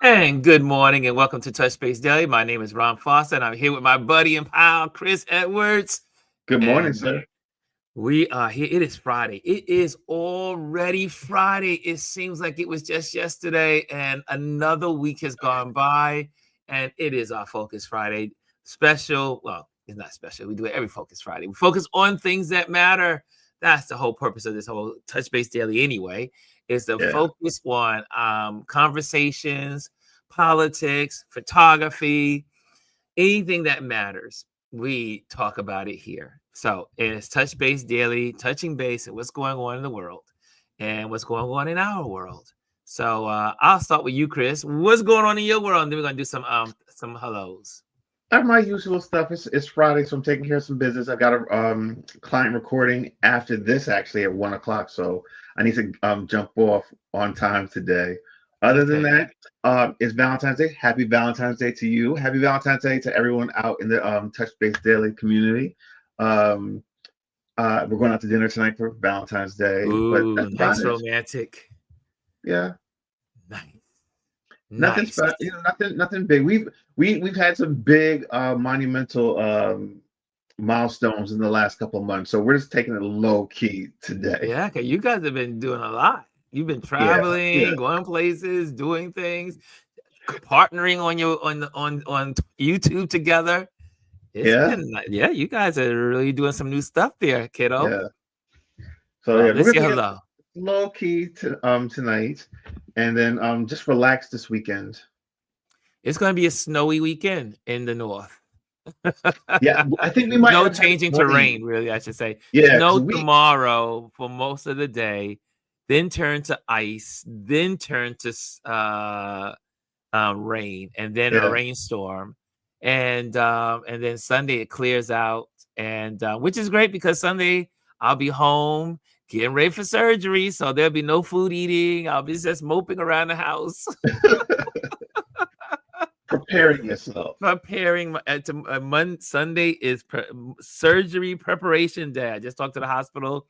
And good morning and welcome to Touch Base Daily. My name is Ron Foster and I'm here with my buddy and pal, Chris Edwards. Good morning, And sir. we are here. It is Friday. It is already Friday. It seems like it was just yesterday and another week has gone by. And it is our Focus Friday special. Well, it's not special. We do it every Focus Friday. We focus on things that matter. That's the whole purpose of this whole Touch Base Daily anyway, is to Yeah. focus on conversations, politics, photography, anything that matters. We talk about it here. So it's Touch Base Daily, touching base and what's going on in the world and what's going on in our world. So I'll start with you, Chris. What's going on in your world? And then we're gonna do some hellos. My usual stuff. It's Friday, so I'm taking care of some business. I got a client recording after this actually at 1 o'clock, so I need to jump off on time today. Other than Okay. that, it's Valentine's Day. Happy Valentine's Day to you. Happy Valentine's Day to everyone out in the Touch Base Daily community. Um, we're going out to dinner tonight for Valentine's Day, but Ooh, that's about nice it. romantic. Yeah. Nice. Nothing Nice. special, nothing big. We've had some big monumental milestones in the last couple of months, so we're just taking it low key today. Yeah, okay. You guys have been doing a lot. You've been Yeah, yeah, traveling, going places, doing things, partnering on your on YouTube together. It's yeah, been yeah, you guys are really doing some new stuff there, kiddo. yeah. So Well, yeah, we're let's gonna say take it hello. low key to tonight, and then just relax this weekend. It's gonna be a snowy weekend in the north. Yeah, I think we might Snow end up having changing to rain, rain. really, I should say. Yeah, because Snow we tomorrow for most of the day, then turn to ice, then turn to rain, and then a yeah. rainstorm, and then Sunday it clears out, and which is great because Sunday I'll be home getting ready for surgery, so there'll be no food eating. I'll be just moping around the house. Preparing yourself. Preparing Sunday is surgery preparation day. I just talked to the hospital.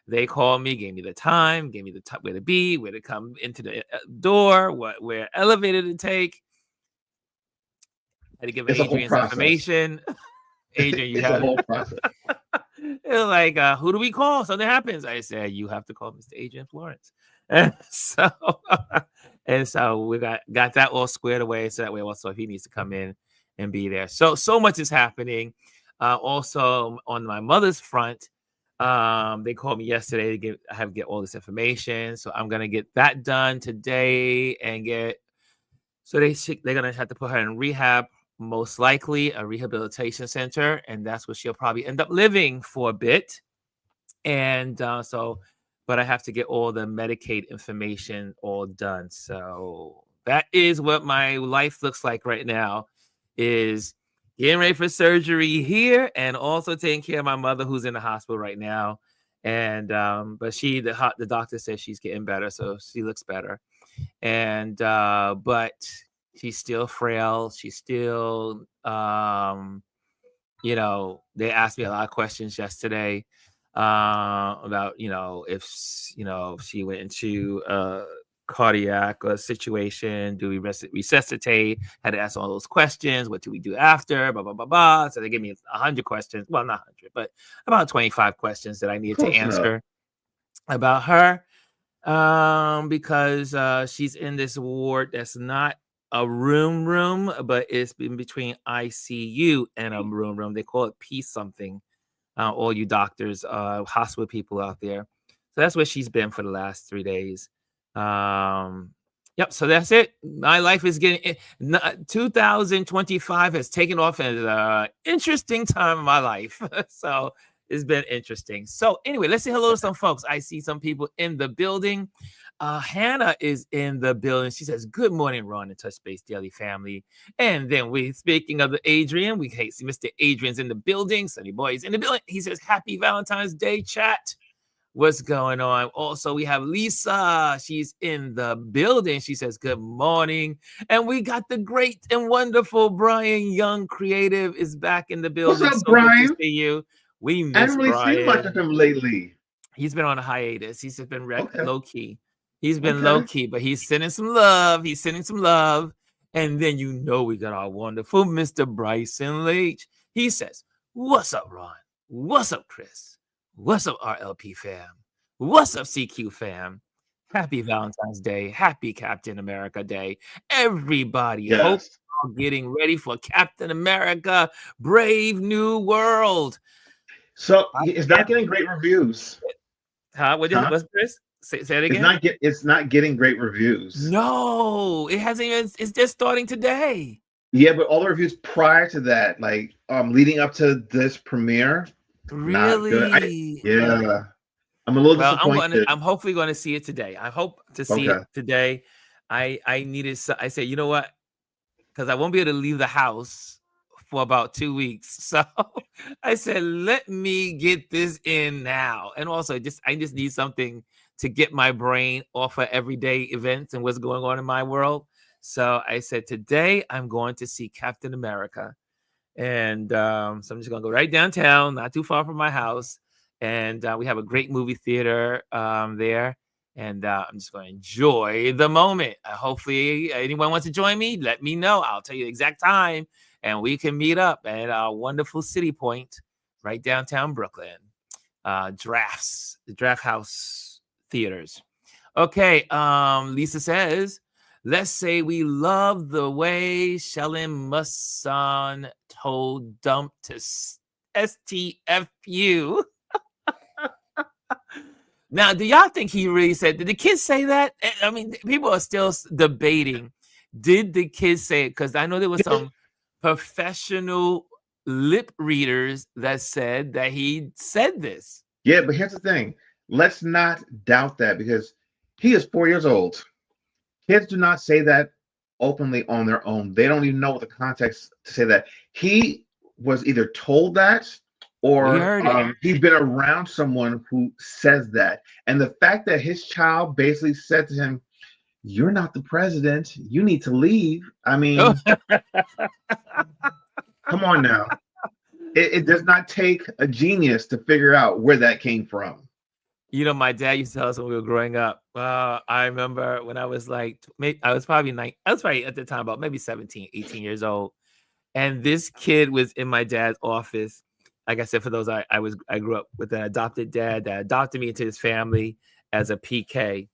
They called me, gave me the time, gave me the where to be, where to come into the door, where elevator to take. I had to give It's a whole Adrian's process. information. Adrian, you It's a have whole process. they're like, who do we call? Something happens. I said, you have to call Mr. Adrian Florence. And so and so we got that all squared away. So that way also if he needs to come in and be there. So much is happening. Also on my mother's front, they called me yesterday to I have to get all this information. So I'm gonna get that done today and get so they're gonna have to put her in rehab, most likely a rehabilitation center, and that's where she'll probably end up living for a bit. And but I have to get all the Medicaid information all done. So that is what my life looks like right now, is getting ready for surgery here and also taking care of my mother who's in the hospital right now. And but the doctor says she's getting better, so she looks better. And but she's still frail. She's still they asked me a lot of questions yesterday about if she went into a cardiac situation, do we resuscitate? Had to ask all those questions. What do we do after? Blah blah blah blah. So they gave me 100 questions. Well, not 100, but about 25 questions that I needed to Close enough. answer about her. Because she's in this ward that's not a room, but it's in between ICU and a room. They call it P something. All you doctors, hospital people out there. So that's where she's been for the last 3 days. Yep. So that's it. My life is getting 2025 has taken off at an interesting time in my life. So it's been interesting. So anyway, let's say hello to some folks. I see some people in the building. Hannah is in the building. She says, "Good morning, Ron and Touch Base Daily family." And then speaking of the Adrian, we see Mr. Adrian's in the building. Sunny Boy is in the building. He says, "Happy Valentine's Day, chat." What's going on? Also, we have Lisa. She's in the building. She says, "Good morning." And we got the great and wonderful Bryan Young Creative is back in the What's building. up, So good to Brian? see you. We I miss haven't really seen much Bryan. of him lately. He's been on a hiatus. He's just been Okay. low key. He's been low Okay. key, but he's sending some love. He's sending some love. And then we got our wonderful Mr. Bryson Leach. He says, "What's up, Ron? What's up, Chris? What's up, RLP fam? What's up, CQ fam? Happy Valentine's Day. Happy Captain America Day. Everybody, hope Yes. you're getting ready for Captain America, Brave New World." So it's not getting great reviews. Huh? What's Chris? Say it It's again. it's not getting great reviews. No, it hasn't even. It's just starting today. Yeah, but all the reviews prior to that, like leading up to this premiere, not good. Really? Yeah. I'm a little Well, disappointed. I'm hopefully going to see it today. I hope to see it Okay. today. I needed. I said, you know what? Because I won't be able to leave the house for about 2 weeks. So I said, let me get this in now. And also, I just need something to get my brain off of everyday events and what's going on in my world. So I said, today I'm going to see Captain America. And so I'm just going to go right downtown, not too far from my house. And we have a great movie theater there. And I'm just going to enjoy the moment. Hopefully, anyone wants to join me, let me know. I'll tell you the exact time. And we can meet up at our wonderful City Point, right downtown Brooklyn. The Draft House Theaters. Okay, Lisa says, let's say we love the way Shellen Musson told Dump to STFU. Now, do y'all think he really said? Did the kids say that? I mean, people are still debating. Did the kids say it? Because I know there was some professional lip readers that said that he said this. Yeah, but here's the thing. Let's not doubt that because he is 4 years old. Kids do not say that openly on their own. They don't even know what the context to say that. He was either told that We or heard it. he's been around someone who says that. And the fact that his child basically said to him, "You're not the president. You need to leave." I mean, come on now. It does not take a genius to figure out where that came from. You know, my dad used to tell us when we were growing up. I remember when I was like, I was probably at the time about maybe 17, 18 years old. And this kid was in my dad's office. Like I said, for those, I grew up with an adopted dad that adopted me into his family as a PK.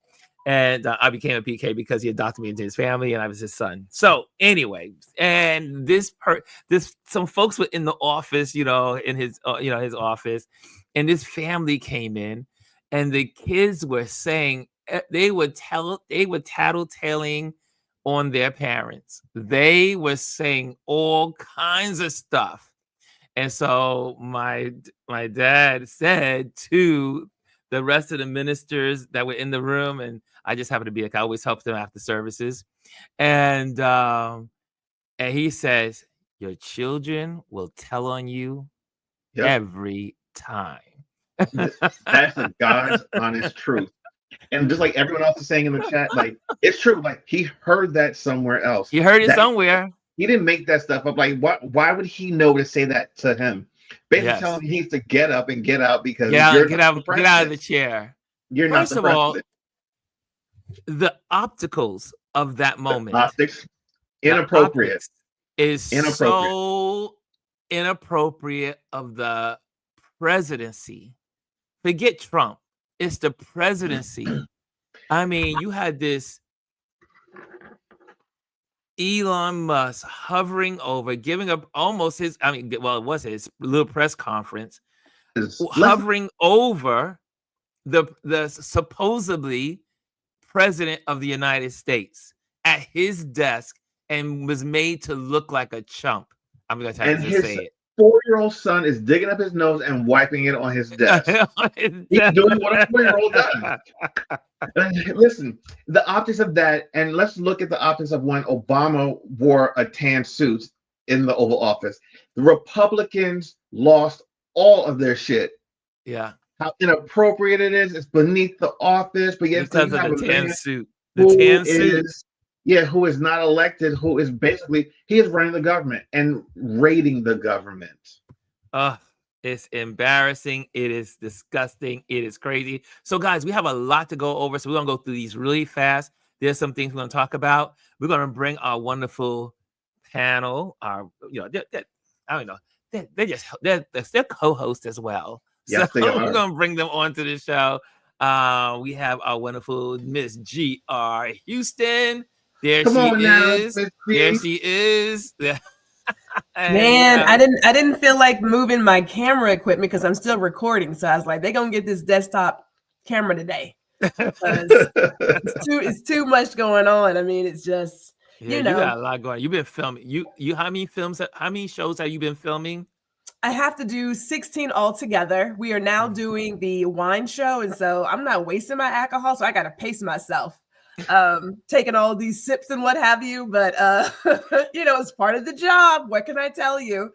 And I became a PK because he adopted me into his family and I was his son. So anyway, and some folks were in the office, in his, his office, and this family came in and the kids were saying, they were tattletaling on their parents. They were saying all kinds of stuff. And so my dad said to the rest of the ministers that were in the room, and I just happened to be I always helped them after services. And he says, your children will tell on you Yep. every time. That's the God's honest truth. And just like everyone else is saying in the chat, like it's true. Like he heard that somewhere else. You heard it somewhere. He didn't make that stuff up. Like why would he know to say that to him? Basically telling him he needs to get up and get out because get out of the chair. You're First not the president. All, the opticals of that moment. The optics, inappropriate. Is so inappropriate of the presidency. Forget Trump. It's the presidency. I mean, you had this Elon Musk hovering over, giving up almost his, it was his little press conference, hovering over the supposedly president of the United States at his desk and was made to look like a chump. I'm going to have to say it. 4-year-old son is digging up his nose and wiping it on his desk. He's doing what a 4-year-old does. Listen, the optics of that, and let's look at the optics of when Obama wore a tan suit in the Oval Office. The Republicans lost all of their shit. Yeah. How inappropriate it is. It's beneath the office, but yet because of the tan suit. Who is not elected, who is basically, he is running the government and raiding the government. It's embarrassing. It is disgusting. It is crazy. So, guys, we have a lot to go over. So we're gonna go through these really fast. There's some things we're gonna talk about. We're gonna bring our wonderful panel. Our, I don't know. They're co-hosts as well. Yes, so they are. We're gonna bring them onto the show. We have our wonderful Miss G.R. Houston. There Come she on now, is. Miss There G. she is. Man, I didn't feel like moving my camera equipment because I'm still recording. So I was like, they're gonna get this desktop camera today. It's too much going on. I mean, it's just you got a lot going on. You've been filming. You how many shows have you been filming? I have to do 16 altogether. We are now doing the wine show, and so I'm not wasting my alcohol, so I gotta pace myself. Taking all these sips and what have you, but it's part of the job. What can I tell you?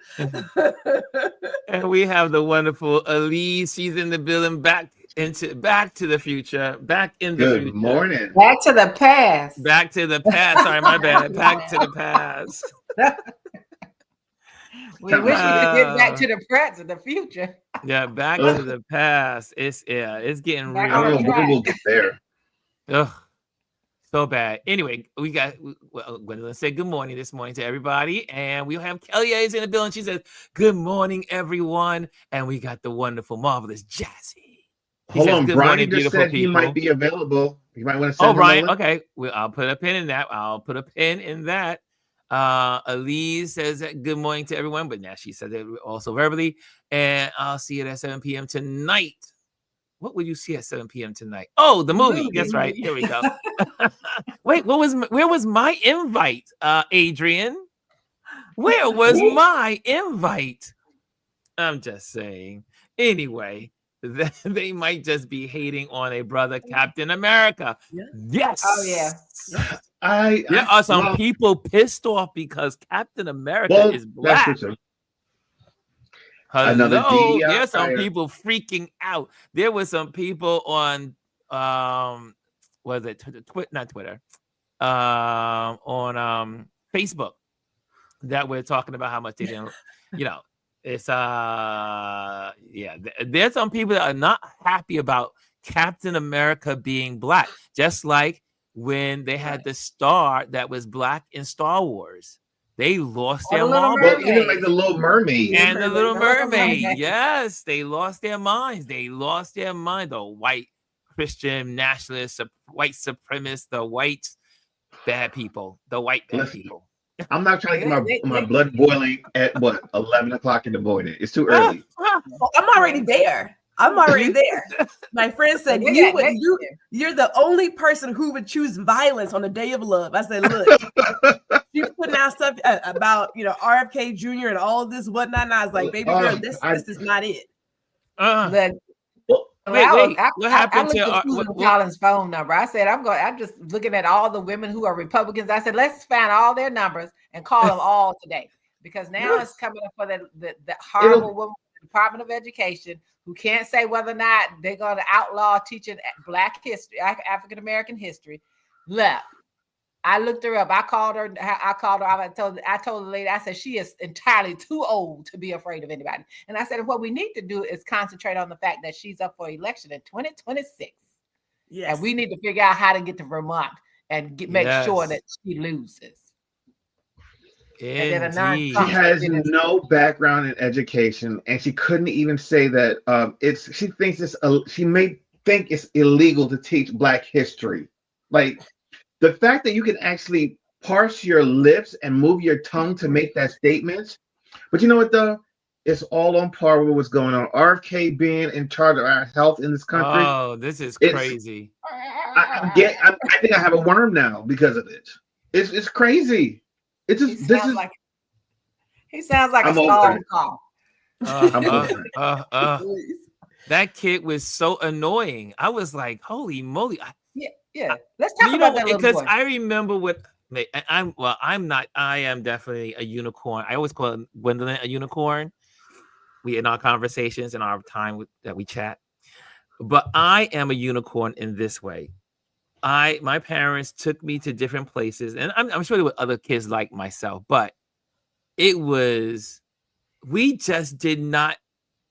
And we have the wonderful Elise. She's in the building, back to the future. Back in the future. Good morning. Back to the past. Back to the past. Sorry, my bad. Back to the past. We wish we could get back to the present, the future. Yeah, back to the past. It's getting real. I don't know when we'll get there. Ugh. So bad. Anyway, we got Gwendolyn said good morning this morning to everybody, and we have Kelly A's in the building. She says good morning, everyone, and we got the wonderful, marvelous Jazzy. Hold on, Brian just said he might be available. You might want to send Brian. Okay, I'll put a pin in that. Elise says good morning to everyone, but now she said it also verbally, and I'll see it at 7 p.m. tonight. What would you see at 7 p.m. tonight? Oh, the movie. That's right. Here we go. Wait, where was my invite, Adrian? Where was my invite? I'm just saying. Anyway, they might just be hating on a brother, Captain America. Yes. Oh yeah. There are some people pissed off because Captain America is black. Hello, there's some people freaking out. There were some people on was it not Twitter, on Facebook that were talking about how much they didn't, it's there's some people that are not happy about Captain America being black, just like when they had the star that was black in Star Wars. They lost their mind. Well, even like the Little Mermaid. And the Little Mermaid. Yes, they lost their minds. They lost their mind. The white Christian nationalists, white supremacists, the white bad people. The white bad people. I'm not trying to get my blood boiling at 11 o'clock in the morning. It's too early. I'm already there. My friend said, you're the only person who would choose violence on the day of love. I said, look, she's putting out stuff about, RFK Jr. and all this whatnot. And I was like, baby girl, this is not it. What happened to Susan Collins' phone number? I said, I'm just looking at all the women who are Republicans. I said, let's find all their numbers and call them all today, because now it's coming up for the horrible woman in the Department of Education who can't say whether or not they're going to outlaw teaching Black history, African American history. Look, I looked her up. I called her. I told the lady, I said, she is entirely too old to be afraid of anybody. And I said, what we need to do is concentrate on the fact that she's up for election in 2026. Yes. And we need to figure out how to get to Vermont and make sure that she loses. She has no background in education, and she couldn't even say that she thinks she may think it's illegal to teach Black history. Like, the fact that you can actually parse your lips and move your tongue to make that statement. But you know what, though? It's all on par with what's going on. RFK being in charge of our health in this country. Oh, this is crazy. I think I have a worm now because of it. It's crazy. It's just he sounds like a stall call. That kid was so annoying. I was like, holy moly. Yeah. Let's talk about that because I remember I am definitely a unicorn. I always call Gwendolyn a unicorn. We in our conversations in our time that we chat. But I am a unicorn in this way. My parents took me to different places, and I'm sure there were other kids like myself, but we just did not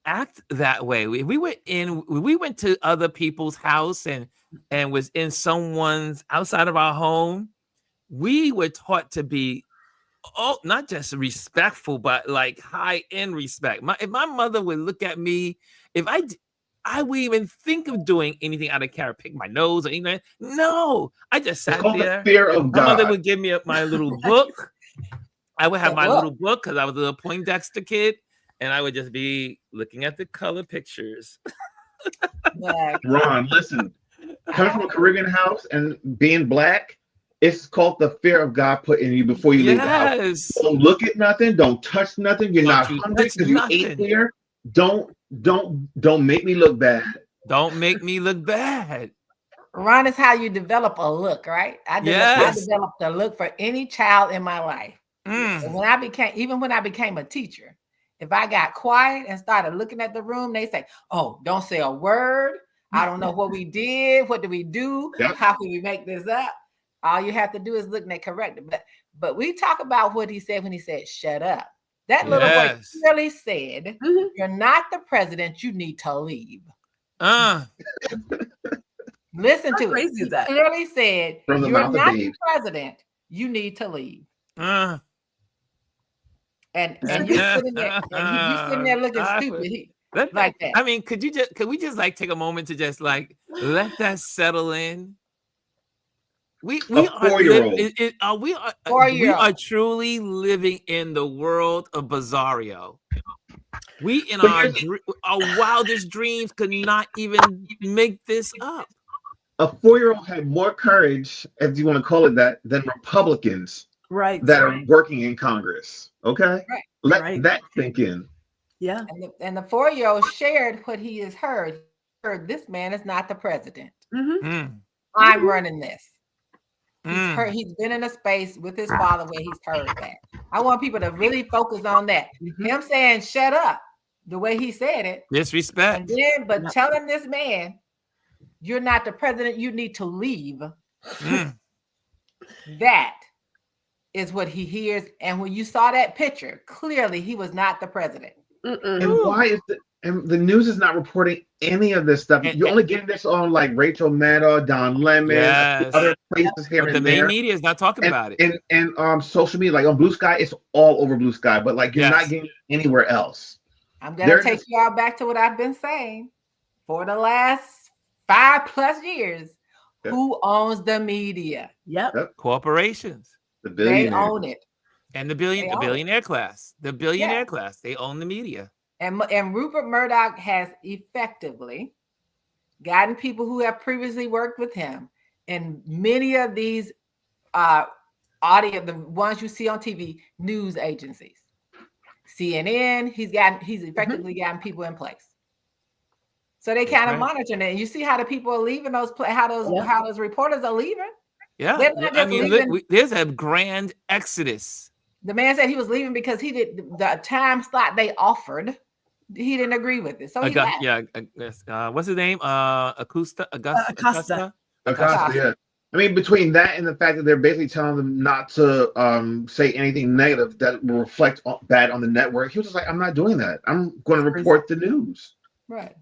act that way. We went to other people's house and was in someone's outside of our home. We were taught to be not just respectful, but like high end respect. If my mother would look at me, if I would even think of doing anything out of character, pick my nose or anything. No, I just sat there. The fear of My mother God. would give me my little book. I would have my little book because I was a little Poindexter kid, and I would just be looking at the color pictures. Ron, listen, coming from a Caribbean house and being Black, it's called the fear of God put in you before you leave the house. Don't look at nothing. Don't touch nothing. You're not hungry because you ate here. Don't make me look bad. Don't make me look bad. Ron, is how you develop a look, right? I developed a look for any child in my life. And when I became a teacher, if I got quiet and started looking at the room, they say, "Oh, don't say a word. I don't know what we did. What do we do? Yep. How can we make this up?" All you have to do is look and they correct it. But we talk about what he said when he said, "Shut up." That little boy clearly said, "You're not the president. You need to leave." Listen to it. He clearly said, "You're not the president. You need to leave." And you sitting there looking stupid like that. I mean, could we just like take a moment to just like let that settle in? We are truly living in the world of bizarro. We in our wildest dreams could not even make this up. A 4-year-old had more courage, if you want to call it that, than Republicans that are working in Congress. Okay? Let that sink in. Yeah. And the 4-year-old shared what he has heard. He heard, this man is not the president. I'm running this. He's been in a space with his father where he's heard that. I want people to really focus on that. Him saying, "Shut up," the way he said it. Disrespect. And then, but telling this man, "You're not the president. You need to leave." That is what he hears. And when you saw that picture, clearly he was not the president. And why is the news is not reporting any of this stuff? You're only getting this on like Rachel Maddow, Don Lemon, other places here and there. The main media is not talking about it. And social media, like on Blue Sky, it's all over Blue Sky, but like you're not getting anywhere else. I'm gonna take you all back to what I've been saying for the last 5+ years. Who owns the media? Corporations. The billionaires. They own it. And the billionaire class. The billionaire class. They own the media. And Rupert Murdoch has effectively gotten people who have previously worked with him in many of these the ones you see on TV, news agencies. CNN, he's effectively gotten people in place. So they kind of monitoring it. And you see how the people are leaving how those reporters are leaving. Yeah. I mean, there's a grand exodus. The man said he was leaving because he did the time slot they offered. He didn't agree with it. So he left. What's his name? Acosta. Yeah. I mean, between that and the fact that they're basically telling them not to say anything negative that will reflect bad on the network, he was just like, "I'm not doing that. I'm going to report the news." Right.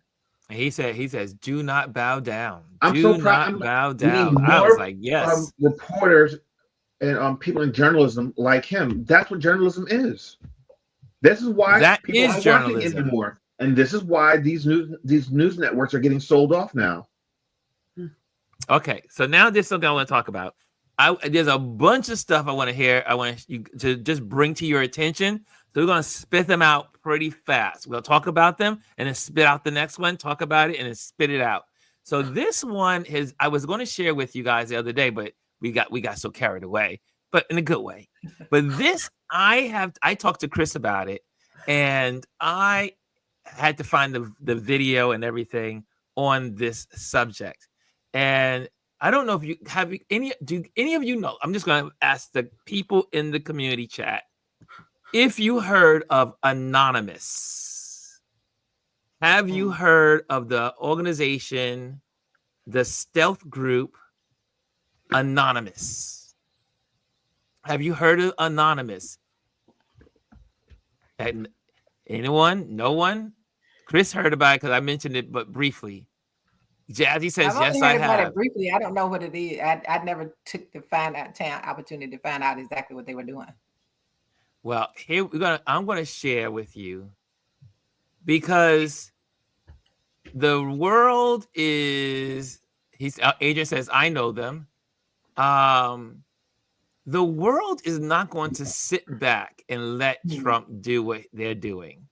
He says, "Do not bow down. I'm Do so not proud. bow down." I was like, yes. Reporters and people in journalism like him. That's what journalism is. This is why people aren't watching anymore, and this is why these news networks are getting sold off now. Okay, so now there's something I want to talk about. There's a bunch of stuff I want to hear. I want you to just bring to your attention. So we're going to spit them out pretty fast. We'll talk about them and then spit out the next one, talk about it, and then spit it out. So this one I was going to share with you guys the other day, but we got so carried away, but in a good way. But this, I talked to Chris about it, and I had to find the video and everything on this subject. And I don't know if do any of you know? I'm just going to ask the people in the community chat if you heard of Anonymous. Have you heard of the organization, the stealth group Anonymous? Have you heard of Anonymous? Anyone? No one? Chris heard about it because I mentioned it, but briefly. Jazzy says, I've yes, only I heard about have. it briefly. I don't know what it is. I never took the opportunity to find out exactly what they were doing. Well, here I'm gonna share with you, because the world is, Adrian says, I know them. The world is not going to sit back and let Trump do what they're doing.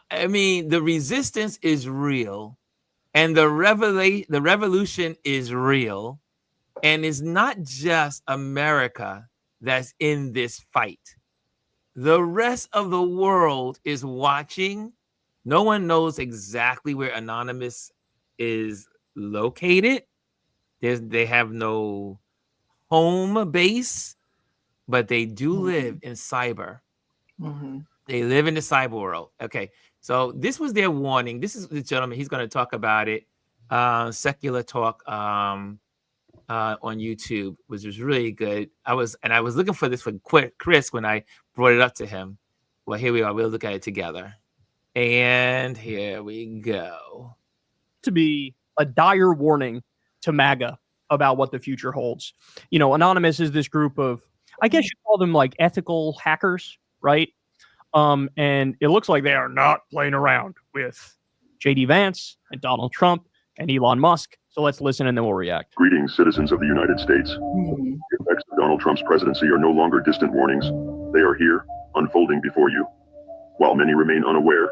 I mean, the resistance is real, and the revolution is real, and it's not just America that's in this fight. The rest of the world is watching. No one knows exactly where Anonymous is located. They have no home base, but they do live in cyber. They live in the cyber world. Okay, so this was their warning. This is the gentleman. He's going to talk about it. Secular Talk on YouTube, which was really good. I was looking for this for Chris when I brought it up to him. Well, here we are. We'll look at it together. And here we go. To be a dire warning to MAGA about what the future holds. You know, Anonymous is this group of, I guess you call them like ethical hackers, right? And it looks like they are not playing around with J.D. Vance and Donald Trump and Elon Musk. So let's listen and then we'll react. Greetings, citizens of the United States. The effects of Donald Trump's presidency are no longer distant warnings. They are here, unfolding before you. While many remain unaware,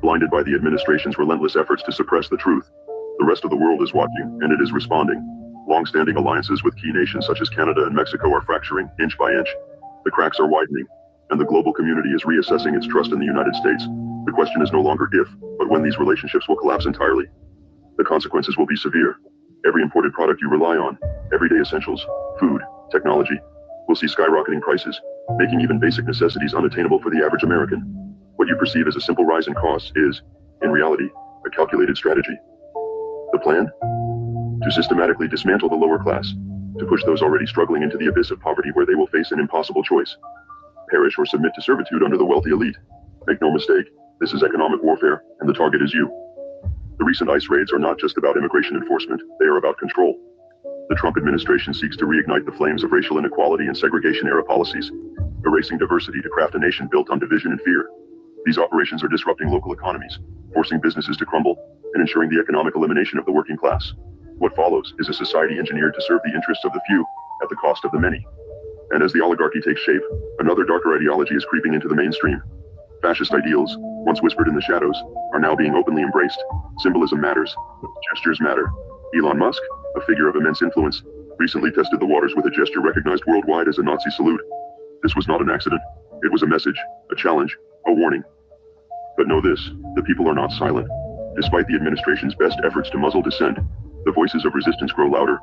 blinded by the administration's relentless efforts to suppress the truth, the rest of the world is watching, and it is responding. Long-standing alliances with key nations such as Canada and Mexico are fracturing inch by inch. The cracks are widening, and the global community is reassessing its trust in the United States. The question is no longer if, but when these relationships will collapse entirely. The consequences will be severe. Every imported product you rely on, everyday essentials, food, technology, will see skyrocketing prices, making even basic necessities unattainable for the average American. What you perceive as a simple rise in costs is, in reality, a calculated strategy. The plan? To systematically dismantle the lower class, to push those already struggling into the abyss of poverty where they will face an impossible choice. Perish or submit to servitude under the wealthy elite. Make no mistake, this is economic warfare, and the target is you. The recent ICE raids are not just about immigration enforcement, they are about control. The Trump administration seeks to reignite the flames of racial inequality and segregation-era policies, erasing diversity to craft a nation built on division and fear. These operations are disrupting local economies, forcing businesses to crumble, and ensuring the economic elimination of the working class. What follows is a society engineered to serve the interests of the few at the cost of the many. And as the oligarchy takes shape, another darker ideology is creeping into the mainstream. Fascist ideals, once whispered in the shadows, are now being openly embraced. Symbolism matters. Gestures matter. Elon Musk, a figure of immense influence, recently tested the waters with a gesture recognized worldwide as a Nazi salute. This was not an accident. It was a message, a challenge, a warning. But know this, the people are not silent. Despite the administration's best efforts to muzzle dissent, the voices of resistance grow louder.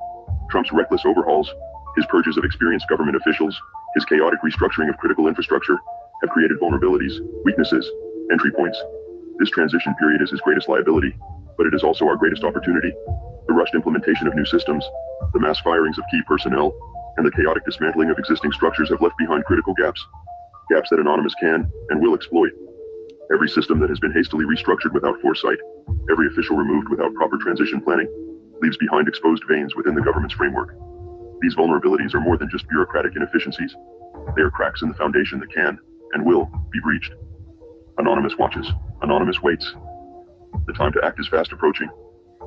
Trump's reckless overhauls, his purges of experienced government officials, his chaotic restructuring of critical infrastructure, have created vulnerabilities, weaknesses, entry points. This transition period is his greatest liability, but it is also our greatest opportunity. The rushed implementation of new systems, the mass firings of key personnel, and the chaotic dismantling of existing structures have left behind critical gaps that Anonymous can and will exploit. Every system that has been hastily restructured without foresight, every official removed without proper transition planning, leaves behind exposed veins within the government's framework. These vulnerabilities are more than just bureaucratic inefficiencies. They are cracks in the foundation that can and will be breached. Anonymous watches. Anonymous waits. The time to act is fast approaching.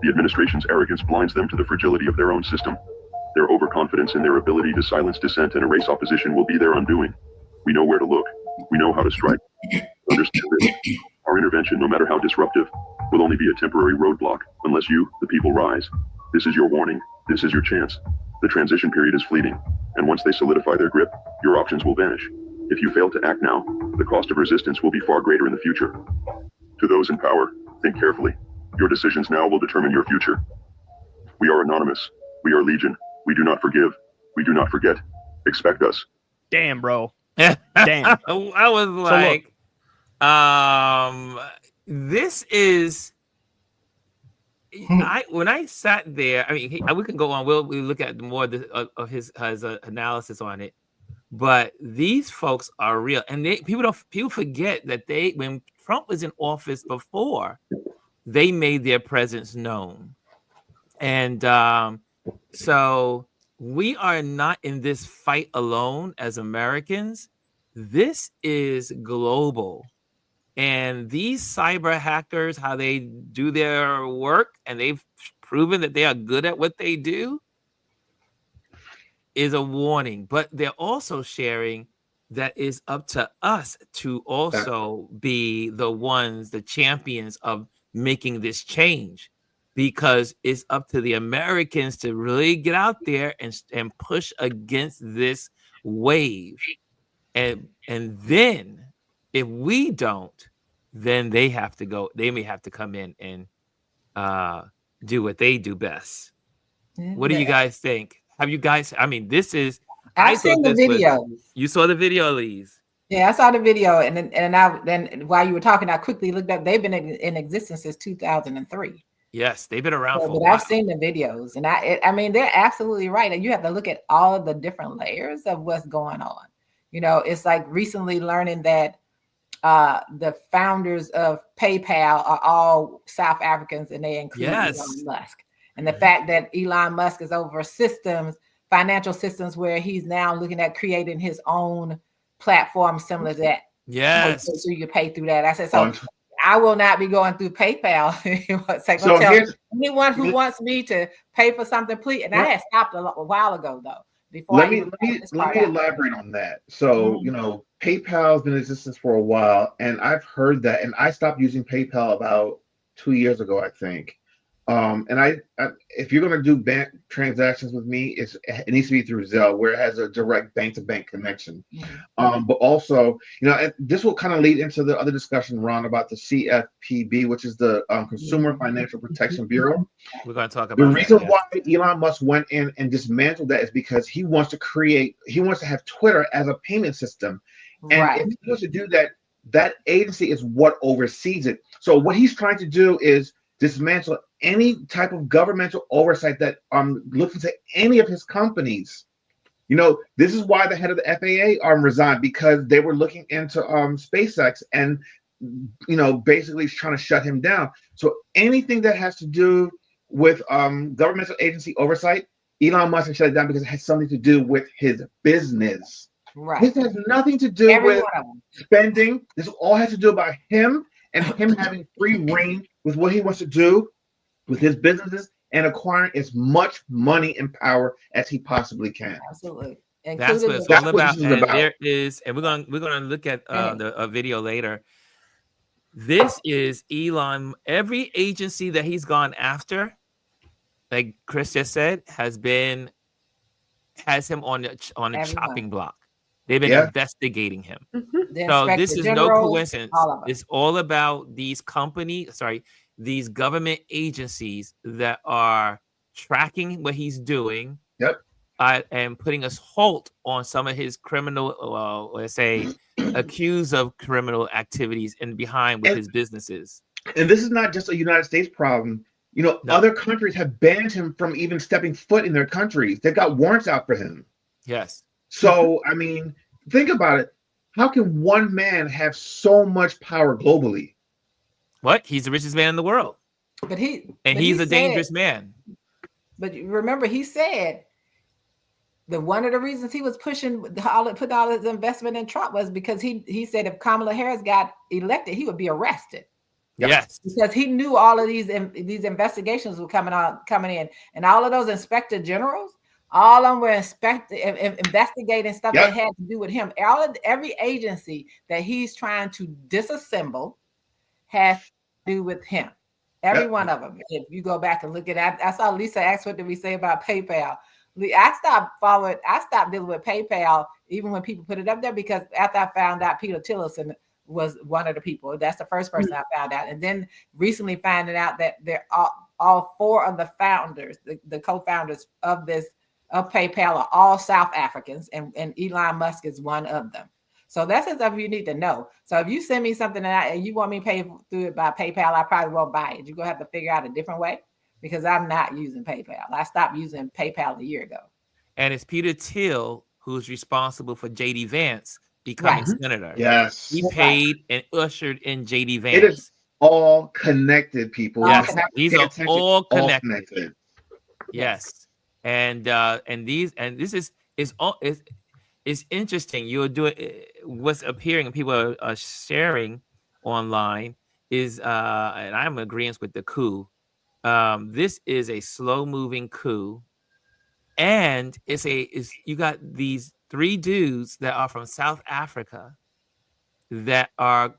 The administration's arrogance blinds them to the fragility of their own system. Their overconfidence in their ability to silence dissent and erase opposition will be their undoing. We know where to look. We know how to strike. Understand this. Our intervention, no matter how disruptive, will only be a temporary roadblock unless you, the people, rise. This is your warning. This is your chance. The transition period is fleeting, and once they solidify their grip, your options will vanish. If you fail to act now, the cost of resistance will be far greater in the future. To those in power, think carefully. Your decisions now will determine your future. We are Anonymous. We are Legion. We do not forgive. We do not forget. Expect us. Damn, bro. Damn. I was like, this is. When I sat there, I mean, we can go on. We'll look at more of his analysis on it. But these folks are real, and people forget that when Trump was in office before, they made their presence known. And so we are not in this fight alone as Americans. This is global. And these cyber hackers, how they do their work, and they've proven that they are good at what they do, is a warning. But they're also sharing that it's up to us to also be the ones, the champions of making this change, because it's up to the Americans to really get out there and push against this wave. And then if we don't, then they have to go. They may have to come in and do what they do best. What do you guys think? Have you guys? I mean, this is. I've seen the video. You saw the video, Elise? Yeah, I saw the video, and then while you were talking, I quickly looked up. They've been in existence since 2003. Yes, they've been around for a but while. I've seen the videos, and I mean, they're absolutely right. And you have to look at all of the different layers of what's going on. You know, it's like recently learning that the founders of PayPal are all South Africans, and they include Elon Musk. And the fact that Elon Musk is over systems, financial systems, where he's now looking at creating his own platform similar to that. Yes. So you pay through that. I said, so I will not be going through PayPal. So tell anyone who wants me to pay for something, please. And I had stopped a while ago, though. Let me elaborate on that. So, you know, PayPal's been in existence for a while, and I've heard that, and I stopped using PayPal about 2 years ago, I think. And I if you're going to do bank transactions with me, it needs to be through Zelle, where it has a direct bank-to-bank connection. But also, you know, this will kind of lead into the other discussion, Ron, about the CFPB, which is the Consumer Financial Protection Bureau. We're going to talk about the reason why Elon Musk went in and dismantled that is because he wants to have Twitter as a payment system. And if he wants to do that, that agency is what oversees it. So what he's trying to do is dismantle any type of governmental oversight that looking to any of his companies. You know, this is why the head of the FAA resigned, because they were looking into SpaceX and, you know, basically trying to shut him down. So anything that has to do with governmental agency oversight, Elon Musk shut it down because it has something to do with his business. Right. This has nothing to do with spending. This all has to do about him and him having free reign with what he wants to do with his businesses and acquiring as much money and power as he possibly can. Absolutely. That's what it's all about. And there is, and we're gonna look at a video later. This is Elon. Every agency that he's gone after, like Chris just said, has him on the chopping block. They've been investigating him. So this is no coincidence. It's all about these these government agencies that are tracking what he's doing. And putting a halt on some of his criminal, let's say, accused of criminal activities with his businesses. And this is not just a United States problem. You know, other countries have banned him from even stepping foot in their countries. They've got warrants out for him. Yes. So, I mean, think about it. How can one man have so much power globally? What? He's the richest man in the world. But he's a dangerous man. But remember, he said that one of the reasons he was put all his investment in Trump was because he said if Kamala Harris got elected, he would be arrested. Yes. Because he knew all of these investigations were coming in, and all of those inspector generals, all of them were investigating stuff that had to do with him. Every agency that he's trying to disassemble has to do with him. Every one of them. If you go back and look at it, I saw Lisa ask, what did we say about PayPal? I stopped dealing with PayPal even when people put it up there, because after I found out Peter Tillerson was one of the people. That's the first person I found out. And then recently finding out that they're all four of the founders, the co-founders of PayPal are all South Africans, and Elon Musk is one of them. So that's the stuff you need to know. So if you send me something and you want me to pay through it by PayPal, I probably won't buy it. You're going to have to figure out a different way, because I'm not using PayPal. I stopped using PayPal a year ago. And it's Peter Thiel who's responsible for J.D. Vance becoming senator. Yes. He paid and ushered in J.D. Vance. all connected, people. Yes, these are all connected. connected. Yes, and this is all is interesting. You're doing what's appearing, and people are sharing online is and I'm in agreement with the coup. This is a slow moving coup, and you got these 3 dudes that are from South Africa that are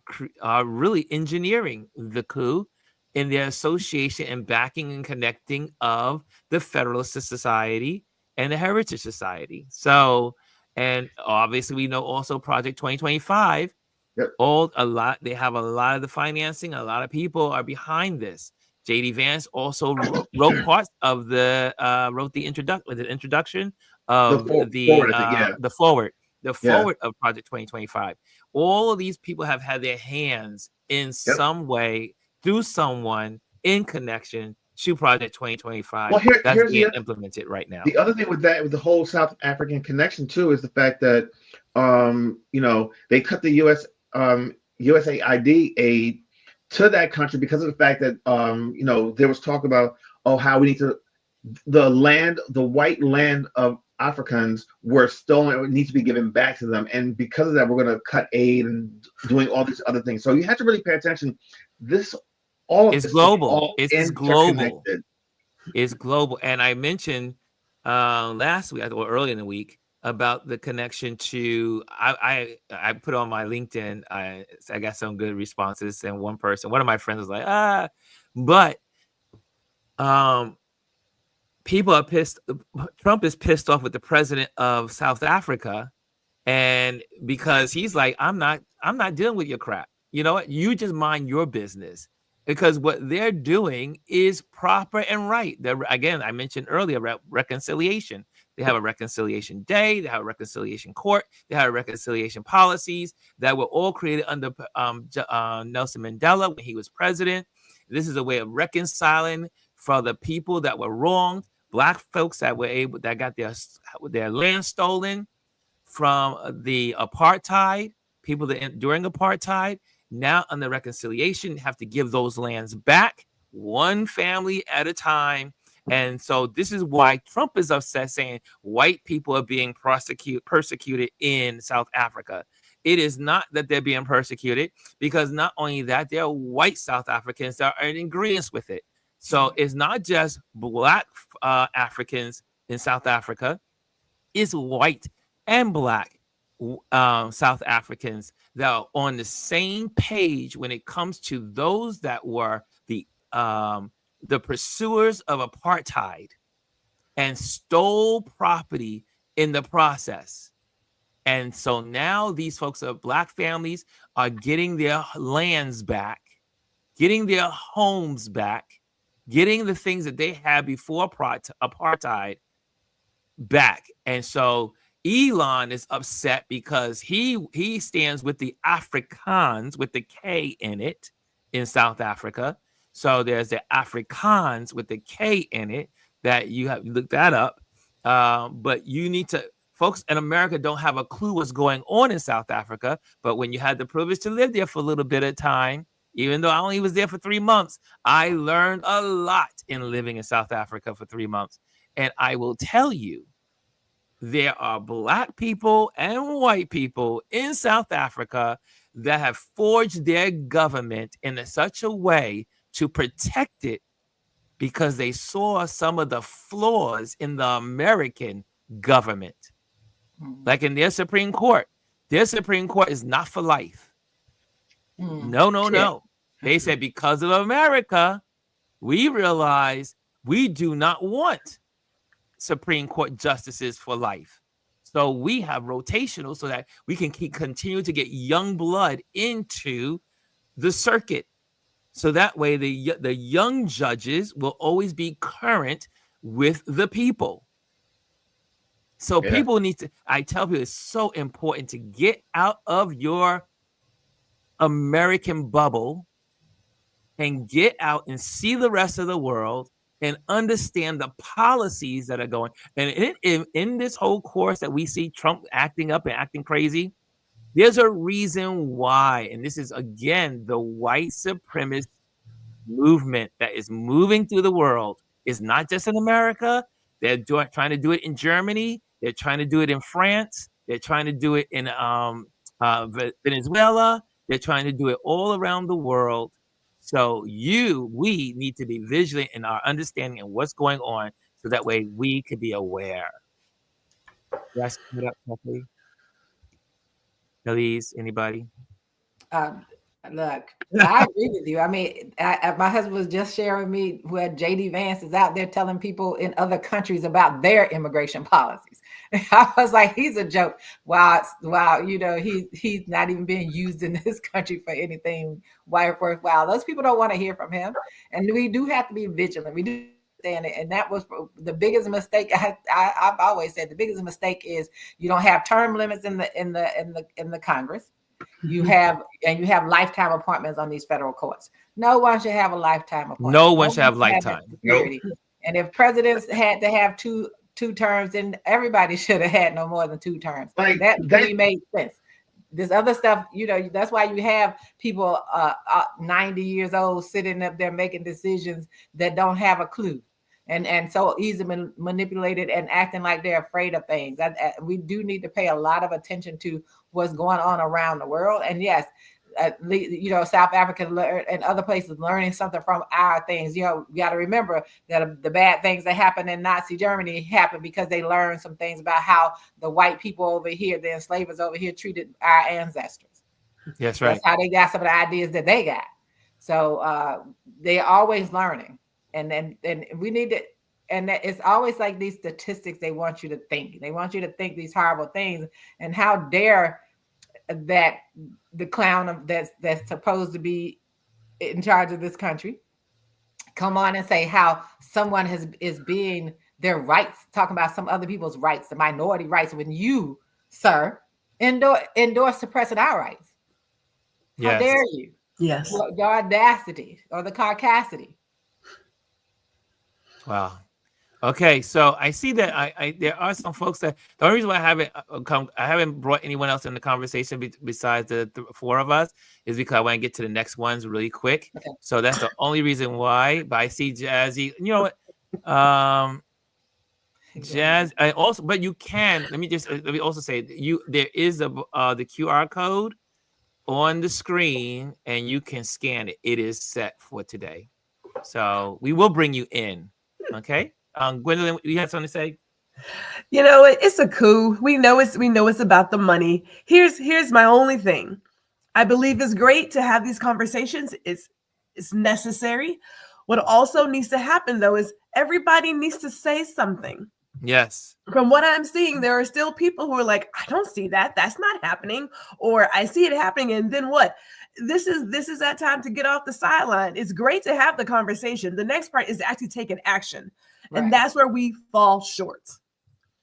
really engineering the coup in their association and backing and connecting of the Federalist Society and the Heritage Society. So, and obviously we know also Project 2025. Yep. They have a lot of the financing. A lot of people are behind this. JD Vance also wrote parts of wrote the introduction of the forward of Project 2025. All of these people have had their hands in some way through someone in connection to Project 2025. Well, that's being implemented right now. The other thing with that, with the whole South African connection too, is the fact that they cut the USAID aid to that country because of the fact that there was talk about how we need to the white land of Africans were stolen. It needs to be given back to them, and because of that, we're going to cut aid and doing all these other things. So you have to really pay attention. This is global. It's global. It's global. And I mentioned last week or early in the week about the connection to I put on my LinkedIn. I got some good responses, and one of my friends was like, but people are pissed. Trump is pissed off with the president of South Africa, and because he's like, I'm not dealing with your crap. You know what? You just mind your business, because what they're doing is proper and right. Again, I mentioned earlier reconciliation. They have a reconciliation day. They have a reconciliation court. They have reconciliation policies that were all created under Nelson Mandela when he was president. This is a way of reconciling for the people that were wronged, Black folks that got their land stolen from the apartheid, people that during apartheid. Now under reconciliation, have to give those lands back, one family at a time. And so this is why Trump is upset, saying white people are being persecuted in South Africa. It is not that they're being persecuted, because not only that, there are white South Africans that are in agreement with it. So it's not just Black Africans in South Africa, it's white and Black South Africans that are on the same page when it comes to those that were the pursuers of apartheid and stole property in the process. And so now these folks of Black families are getting their lands back, getting their homes back, getting the things that they had before apartheid back. And so Elon is upset because he stands with the Afrikaans with the K in it in South Africa. So there's the Afrikaans with the K in it that you have to look that up. But you need to, folks in America don't have a clue what's going on in South Africa. But when you had the privilege to live there for a little bit of time, even though I only was there for 3 months, I learned a lot in living in South Africa for 3 months. And I will tell you, there are Black people and white people in South Africa that have forged their government in such a way to protect it because they saw some of the flaws in the American government. Like in their Supreme Court is not for life. No. They said, because of America, we realize we do not want Supreme Court justices for life. So we have rotational so that we can continue to get young blood into the circuit. So that way the young judges will always be current with the people. So people need to, I tell people, it's so important to get out of your American bubble and get out and see the rest of the world and understand the policies that are going. And in this whole course that we see Trump acting up and acting crazy, There's a reason why, and this is again the white supremacist movement that is moving through the world. Is not just in America. They're trying to do it in Germany. They're trying to do it in France. They're trying to do it in Venezuela. They're trying to do it all around the world. So we need to be vigilant in our understanding of what's going on, so that way we could be aware. Did I split up properly? Elise, anybody? Look, I agree with you. I mean, my husband was just sharing me where JD Vance is out there telling people in other countries about their immigration policies. I was like, he's a joke. Wow, you know, he's not even being used in this country for anything worthwhile. Those people don't want to hear from him, and we do have to be vigilant. We do. And that was the biggest mistake. I've always said the biggest mistake is you don't have term limits in the Congress. You have lifetime appointments on these federal courts. No one should have a lifetime appointment. No one should have lifetime. Nope. And if presidents had to have two terms, then everybody should have had no more than 2 terms. Like that really made sense. This other stuff, you know, that's why you have people 90 years old sitting up there making decisions that don't have a clue. And so easily manipulated and acting like they're afraid of things. We do need to pay a lot of attention to what's going on around the world. And yes, you know, South Africa and other places learning something from our things. You know, we got to remember that the bad things that happened in Nazi Germany happened because they learned some things about how the white people over here, the enslavers over here, treated our ancestors. That's right. That's how they got some of the ideas that they got. So they're always learning. And we need to, and it's always like these statistics they want you to think. They want you to think these horrible things. And how dare that the clown that's supposed to be in charge of this country come on and say how someone is being their rights, talking about some other people's rights, the minority rights, when you, sir, endorse suppressing our rights. How dare you? Yes. The audacity or the caucasity. Wow. Okay, so I see that there are some folks that the only reason why I haven't brought anyone else in the conversation besides the 4 of us is because I want to get to the next ones really quick. Okay. So that's the only reason why. But I see Jazzy. You know what? Jazz. I also, but you can. Let me also say there is the QR code on the screen and you can scan it. It is set for today, so we will bring you in. Okay. Gwendolyn, you have something to say? You know, it's a coup. We know it's about the money. Here's my only thing. I believe it's great to have these conversations. It's necessary. What also needs to happen though is everybody needs to say something. Yes. From what I'm seeing, there are still people who are like, I don't see that. That's not happening. Or I see it happening. And then what? This is that time to get off the sideline. It's great to have the conversation. The next part is actually taking action. Right. And that's where we fall short.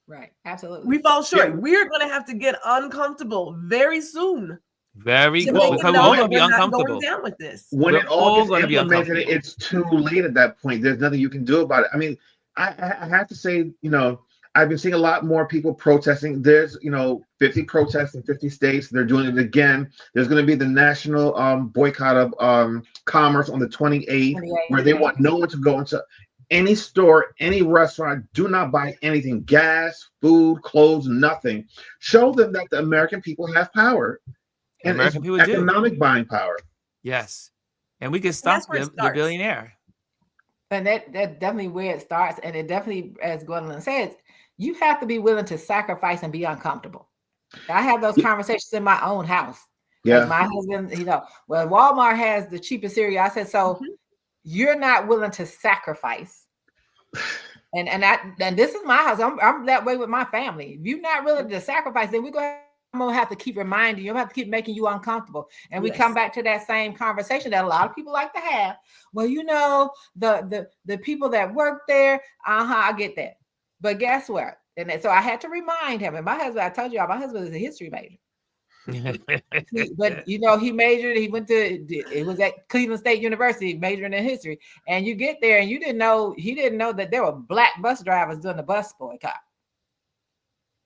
Right. Absolutely. We fall short. Yeah. We're going to have to get uncomfortable very soon. Very good. Because we're all going to be uncomfortable. Going down with this. When it all gets implemented, it's too late at that point. There's nothing you can do about it. I mean, I have to say, you know, I've been seeing a lot more people protesting. There's, 50 protests in 50 states. They're doing it again. There's going to be the national boycott of commerce on the 28th, where they want no one to go into any store, any restaurant. Do not buy anything, gas, food, clothes, nothing. Show them that the American people have power. And American people economic buying power. Yes. And we can stop the billionaire. And that's definitely where it starts. And it definitely, as Gwendolyn says, you have to be willing to sacrifice and be uncomfortable. I have those conversations in my own house. Yeah. Like my husband, well, Walmart has the cheapest cereal. I said, so you're not willing to sacrifice. And this is my house. I'm that way with my family. If you're not willing to sacrifice, then I'm gonna have to keep reminding you. I'm gonna have to keep making you uncomfortable. And we come back to that same conversation that a lot of people like to have. Well, the people that work there, I get that. But guess what? And so I had to remind him. And my husband, I told you, my husband is a history major. But he majored. It was at Cleveland State University, majoring in history. And you get there, and he didn't know that there were black bus drivers during the bus boycott.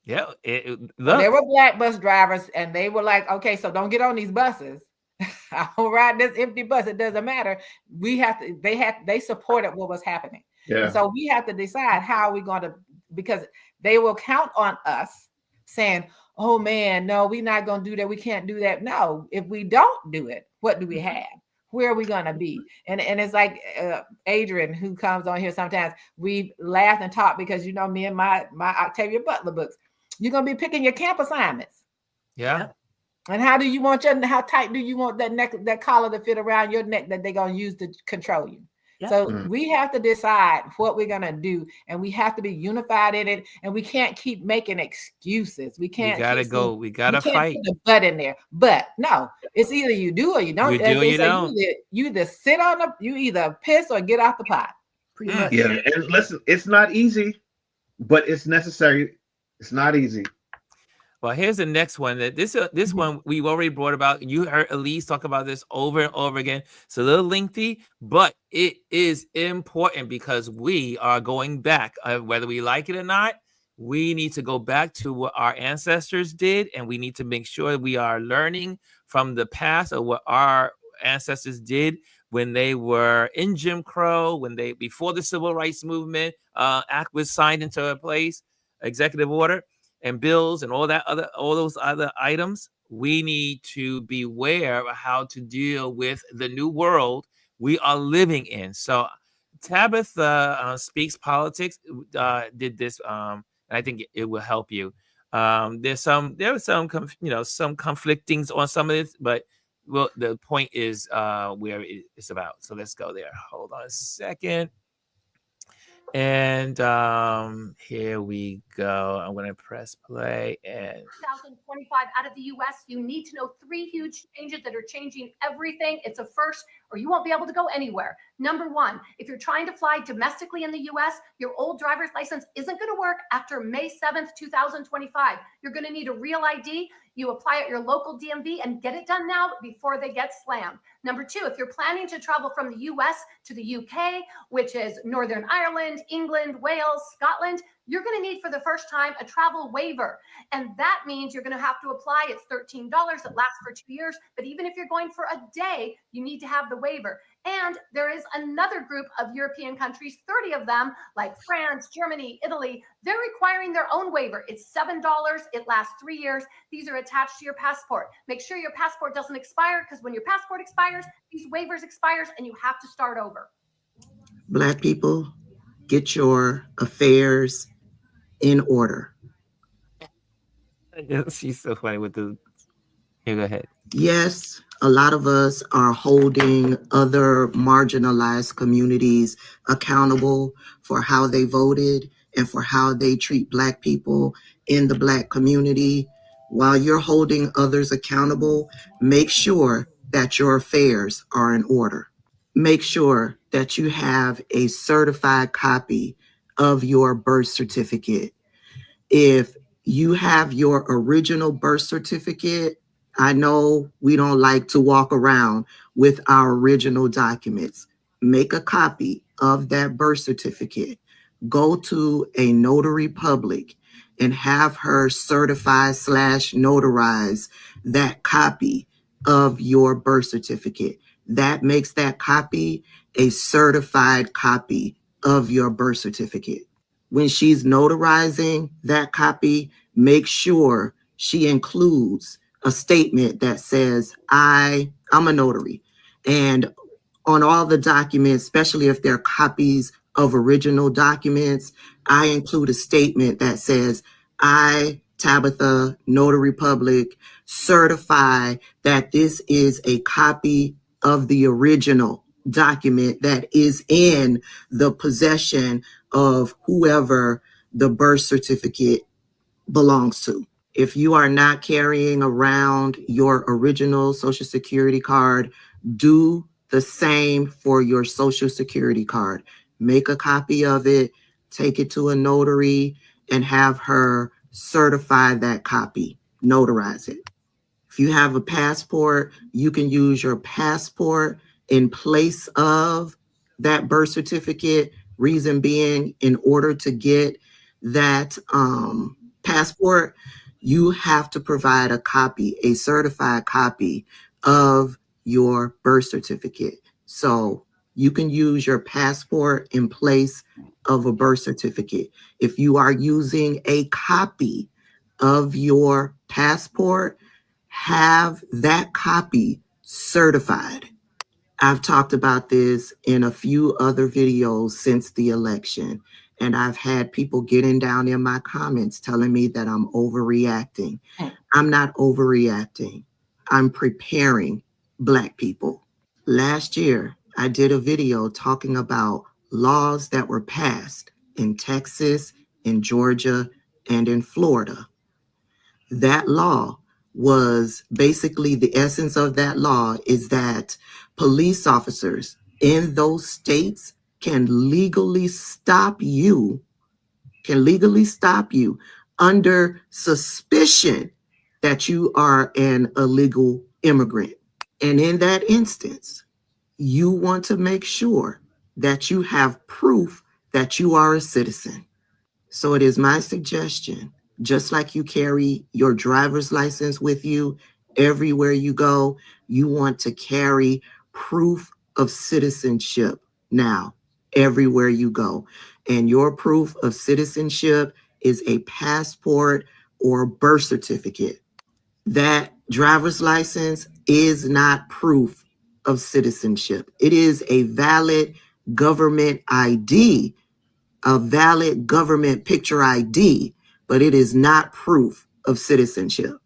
Yeah. They were black bus drivers, and they were like, okay, so don't get on these buses. I'll ride this empty bus. It doesn't matter. We have to, they supported what was happening. Yeah. And so we have to decide how are we going to, because they will count on us saying, oh man, no, we're not going to do that. We can't do that. No, if we don't do it, what do we have? Where are we going to be? And it's like Adrian, who comes on here sometimes, we laugh and talk because, you know, me and my Octavia Butler books, you're going to be picking your camp assignments. Yeah. And how tight do you want that collar to fit around your neck that they're going to use to control you? Yeah. So we have to decide what we're going to do, and we have to be unified in it. And we can't keep making excuses. We can't. We gotta fight. Put the butt in there. But no, it's either you do or you don't. You do or you don't. You either sit on you either piss or get off the pot. Pretty much. Yeah, and listen, it's not easy, but it's necessary. It's not easy. Well, here's the next one. This one we've already brought about. You heard Elise talk about this over and over again. It's a little lengthy, but it is important because we are going back. Whether we like it or not, we need to go back to what our ancestors did, and we need to make sure we are learning from the past of what our ancestors did when they were in Jim Crow, before the Civil Rights Movement Act was signed into place, executive order, and bills and all those other items. We need to be aware of how to deal with the new world we are living in. So Tabitha Speaks Politics did this, and I think it will help you. There were some conflictings on some of this, but the point is where it's about. So let's go there. Hold on a second. And here we go. I'm going to press play. And 2025 out of the US, you need to know 3 huge changes that are changing everything. It's a first, or you won't be able to go anywhere. Number 1, if you're trying to fly domestically in the US, your old driver's license isn't going to work after May 7th, 2025. You're going to need a real ID. You apply at your local DMV and get it done now before they get slammed. Number 2, if you're planning to travel from the US to the UK, which is Northern Ireland, England, Wales, Scotland, you're going to need for the first time a travel waiver. And that means you're going to have to apply. It's $13. It lasts for 2 years. But even if you're going for a day, you need to have the waiver. And there is another group of European countries, 30 of them, like France, Germany, Italy. They're requiring their own waiver. It's $7. It lasts 3 years. These are attached to your passport. Make sure your passport doesn't expire, because when your passport expires, these waivers expires and you have to start over. Black people, get your affairs in order. She's so funny with the. Here, go ahead. Yes, a lot of us are holding other marginalized communities accountable for how they voted and for how they treat Black people in the Black community. While you're holding others accountable, make sure that your affairs are in order. Make sure that you have a certified copy of your birth certificate. If you have your original birth certificate, I know we don't like to walk around with our original documents. Make a copy of that birth certificate. Go to a notary public and have her certify/notarize that copy of your birth certificate. That makes that copy a certified copy of your birth certificate. When she's notarizing that copy, make sure she includes a statement that says, I'm a notary. And on all the documents, especially if they're copies of original documents, I include a statement that says, I, Tabitha, Notary Public, certify that this is a copy of the original document that is in the possession of whoever the birth certificate belongs to. If you are not carrying around your original Social Security card, do the same for your Social Security card. Make a copy of it, take it to a notary, and have her certify that copy, notarize it. If you have a passport, you can use your passport in place of that birth certificate. Reason being, in order to get that passport, you have to provide a copy, a certified copy of your birth certificate. So you can use your passport in place of a birth certificate. If you are using a copy of your passport, have that copy certified. I've talked about this in a few other videos since the election, and I've had people getting down in my comments telling me that I'm overreacting. I'm not overreacting. I'm preparing Black people. Last year, I did a video talking about laws that were passed in Texas, in Georgia, and in Florida. That law was basically, the essence of that law is that police officers in those states can legally stop you under suspicion that you are an illegal immigrant. And in that instance, you want to make sure that you have proof that you are a citizen. So it is my suggestion, just like you carry your driver's license with you everywhere you go, you want to carry proof of citizenship now everywhere you go. And your proof of citizenship is a passport or birth certificate. That driver's license is not proof of citizenship. It is a valid government ID, a valid government picture ID, but it is not proof of citizenship.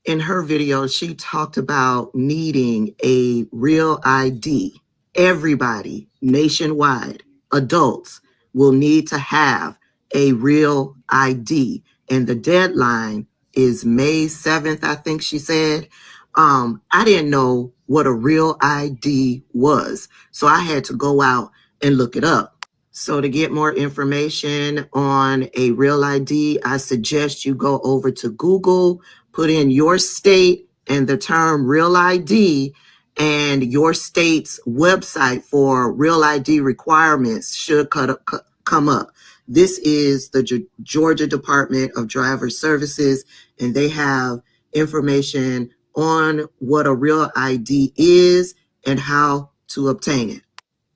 In her video, she talked about needing a real ID. Everybody nationwide, adults, will need to have a real ID. And the deadline is May 7th, I think she said. I didn't know what a real ID was, so I had to go out and look it up. So to get more information on a real ID, I suggest you go over to Google, put in your state and the term real ID, and your state's website for real ID requirements should come up. This is the Georgia Department of Driver Services, and they have information on what a real ID is and how to obtain it.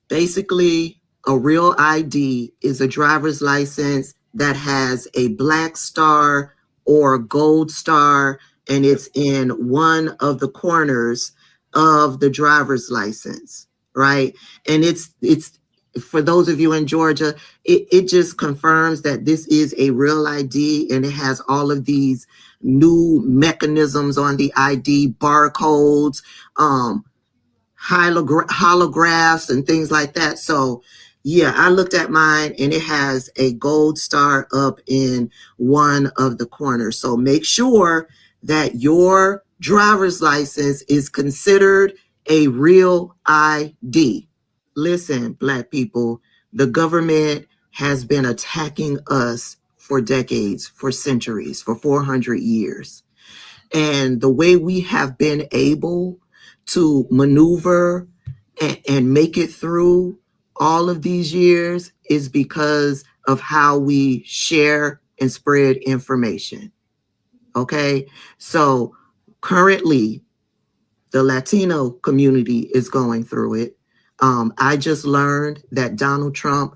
Basically, a real ID is a driver's license that has a black star or a gold star, and it's in one of the corners of the driver's license, right? And it's for those of you in Georgia, it just confirms that this is a real ID, and it has all of these new mechanisms on the ID, barcodes, holographs and things like that. So yeah, I looked at mine and it has a gold star up in one of the corners. So make sure that your driver's license is considered a real ID. Listen, Black people, the government has been attacking us for decades, for centuries, for 400 years. And the way we have been able to maneuver and make it through all of these years is because of how we share and spread information. Okay, so currently the Latino community is going through it. I just learned that Donald Trump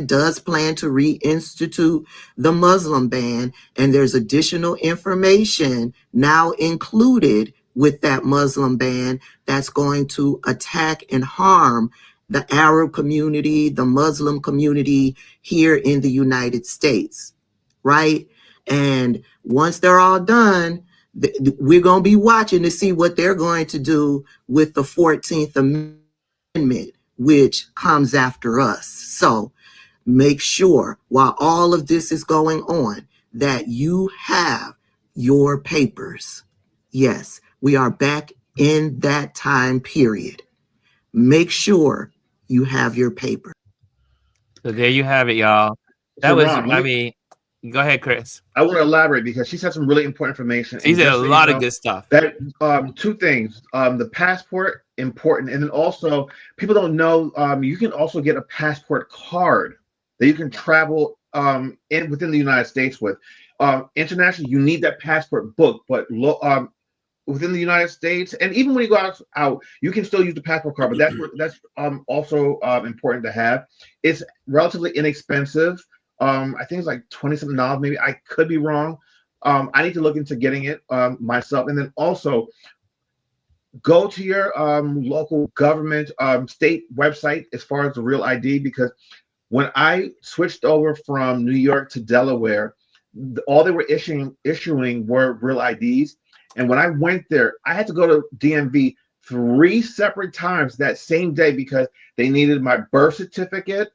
does plan to reinstitute the Muslim ban, and there's additional information now included with that Muslim ban that's going to attack and harm the Arab community, the Muslim community here in the United States, right? And once they're all done, we're going to be watching to see what they're going to do with the 14th Amendment, which comes after us. So make sure while all of this is going on that you have your papers. Yes, we are back in that time period. Make sure you have your paper. So there you have it, y'all. That So was, Ron, I mean, go ahead, Chris. I want to elaborate because she said some really important information. She said a lot of good stuff. That two things: the passport, important, and then also people don't know. You can also get a passport card that you can travel within the United States with. Internationally, you need that passport book, but within the United States, and even when you go out, you can still use the passport card. But that's also important to have. It's relatively inexpensive. I think it's like $20-something. Maybe I could be wrong. I need to look into getting it myself, and then also go to your local government state website as far as the Real ID, because when I switched over from New York to Delaware, all they were issuing were Real IDs. And when I went there, I had to go to DMV 3 separate times that same day because they needed my birth certificate.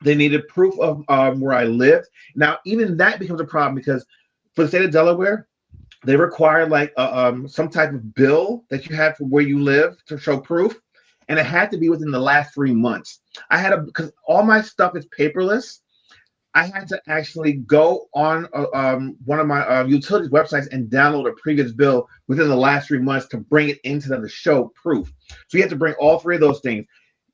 They needed proof of where I lived. Now, even that becomes a problem because for the state of Delaware, they require like some type of bill that you have for where you live to show proof. And it had to be within the last 3 months. Because all my stuff is paperless, I had to actually go on one of my utilities websites and download a previous bill within the last 3 months to bring it into them to show proof. So you have to bring all 3 of those things.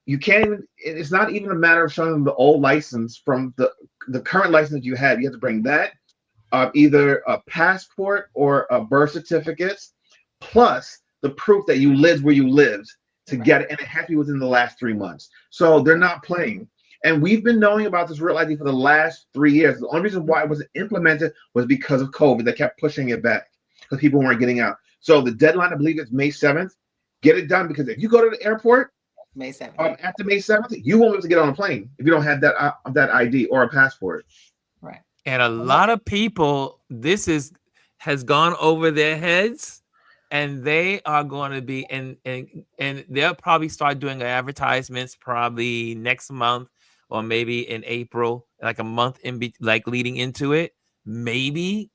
You can't even, it's not even a matter of showing them the old license from the current license you have. You have to bring that, either a passport or a birth certificates, plus the proof that you lived where you lived to get it. And it has to be within the last 3 months. So they're not playing. And we've been knowing about this Real ID for the last 3 years. The only reason why it wasn't implemented was because of COVID. They kept pushing it back because people weren't getting out. So the deadline, I believe, is May 7th. Get it done, because if you go to the airport May 7th. After May 7th, you won't be able to get on a plane if you don't have that ID or a passport. Right. And a lot of people, has gone over their heads, and they are going to be and they'll probably start doing advertisements probably next month, or maybe in April, like a month like leading into it. Maybe,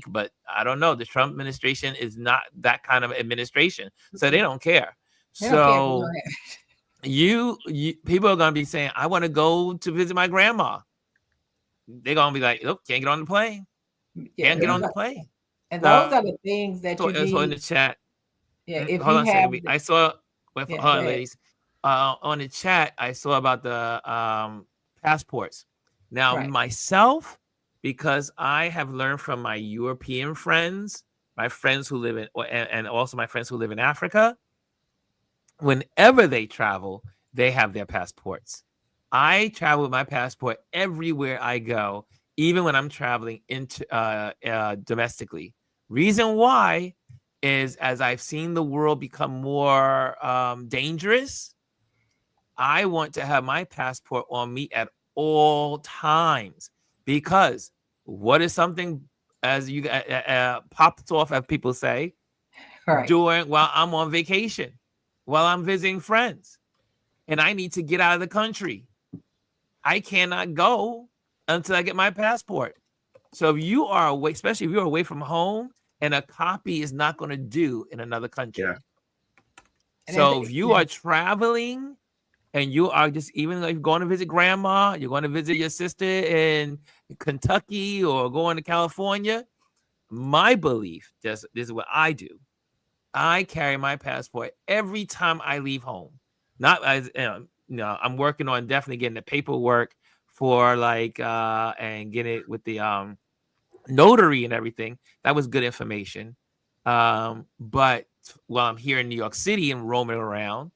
but I don't know. The Trump administration is not that kind of administration, so they don't care. So you people are going to be saying, I want to go to visit my grandma. They're going to be like, oh, can't get on the plane. Can't get on the plane. And those are the things that you need. So in the chat. Yeah, if hold you on have, a second. I saw, hold on, ladies. On the chat, I saw about the passports. Now, myself, because I have learned from my European friends, my friends who live in, and also my friends who live in Africa, whenever they travel, they have their passports. I travel with my passport everywhere I go, even when I'm traveling into domestically. Reason why is, as I've seen the world become more dangerous, I want to have my passport on me at all times, because what is something, as you popped off, as people say, while I'm on vacation, while I'm visiting friends, and I need to get out of the country, I cannot go until I get my passport. So if you are away, especially if you're away from home, and a copy is not going to do in another country. Yeah. So if you are traveling and you are just, even like going to visit grandma, you're going to visit your sister in Kentucky or going to California, my belief, this is what I do. I carry my passport every time I leave home. Not as, I'm working on definitely getting the paperwork for and get it with the notary and everything. That was good information. But while I'm here in New York City and roaming around,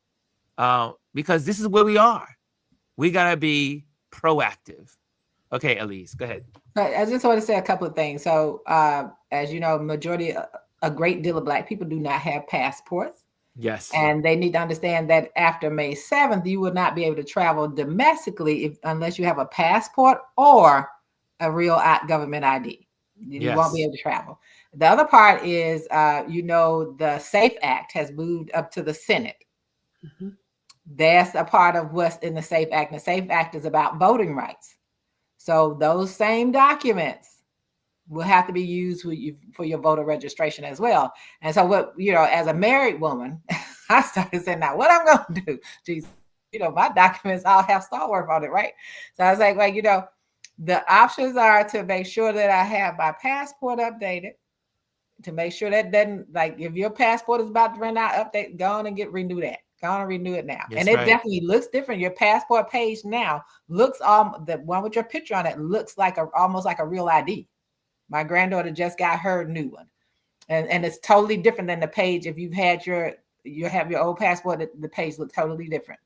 because this is where we are, we gotta be proactive. Okay, Elise, go ahead. I just want to say a couple of things. So, as you know, a great deal of Black people do not have passports. Yes. And they need to understand that after May 7th, you will not be able to travel domestically unless you have a passport or a real government ID. You won't be able to travel. The other part is, the SAFE Act has moved up to the Senate. Mm-hmm. That's a part of what's in the SAFE Act. The SAFE Act is about voting rights. So those same documents will have to be used for your voter registration as well. And so as a married woman, I started saying, now what I'm going to do? Geez, my documents all have Star Wars on it, right? So I was like, well, the options are to make sure that I have my passport updated, to make sure that then, if your passport is about to run out, go on and renew that. Go on and renew it now. That's and it definitely looks different. Your passport page now looks, the one with your picture on it looks like almost like a real ID. My granddaughter just got her new one. And it's totally different than the page. If you've had you have your old passport, the page looked totally different.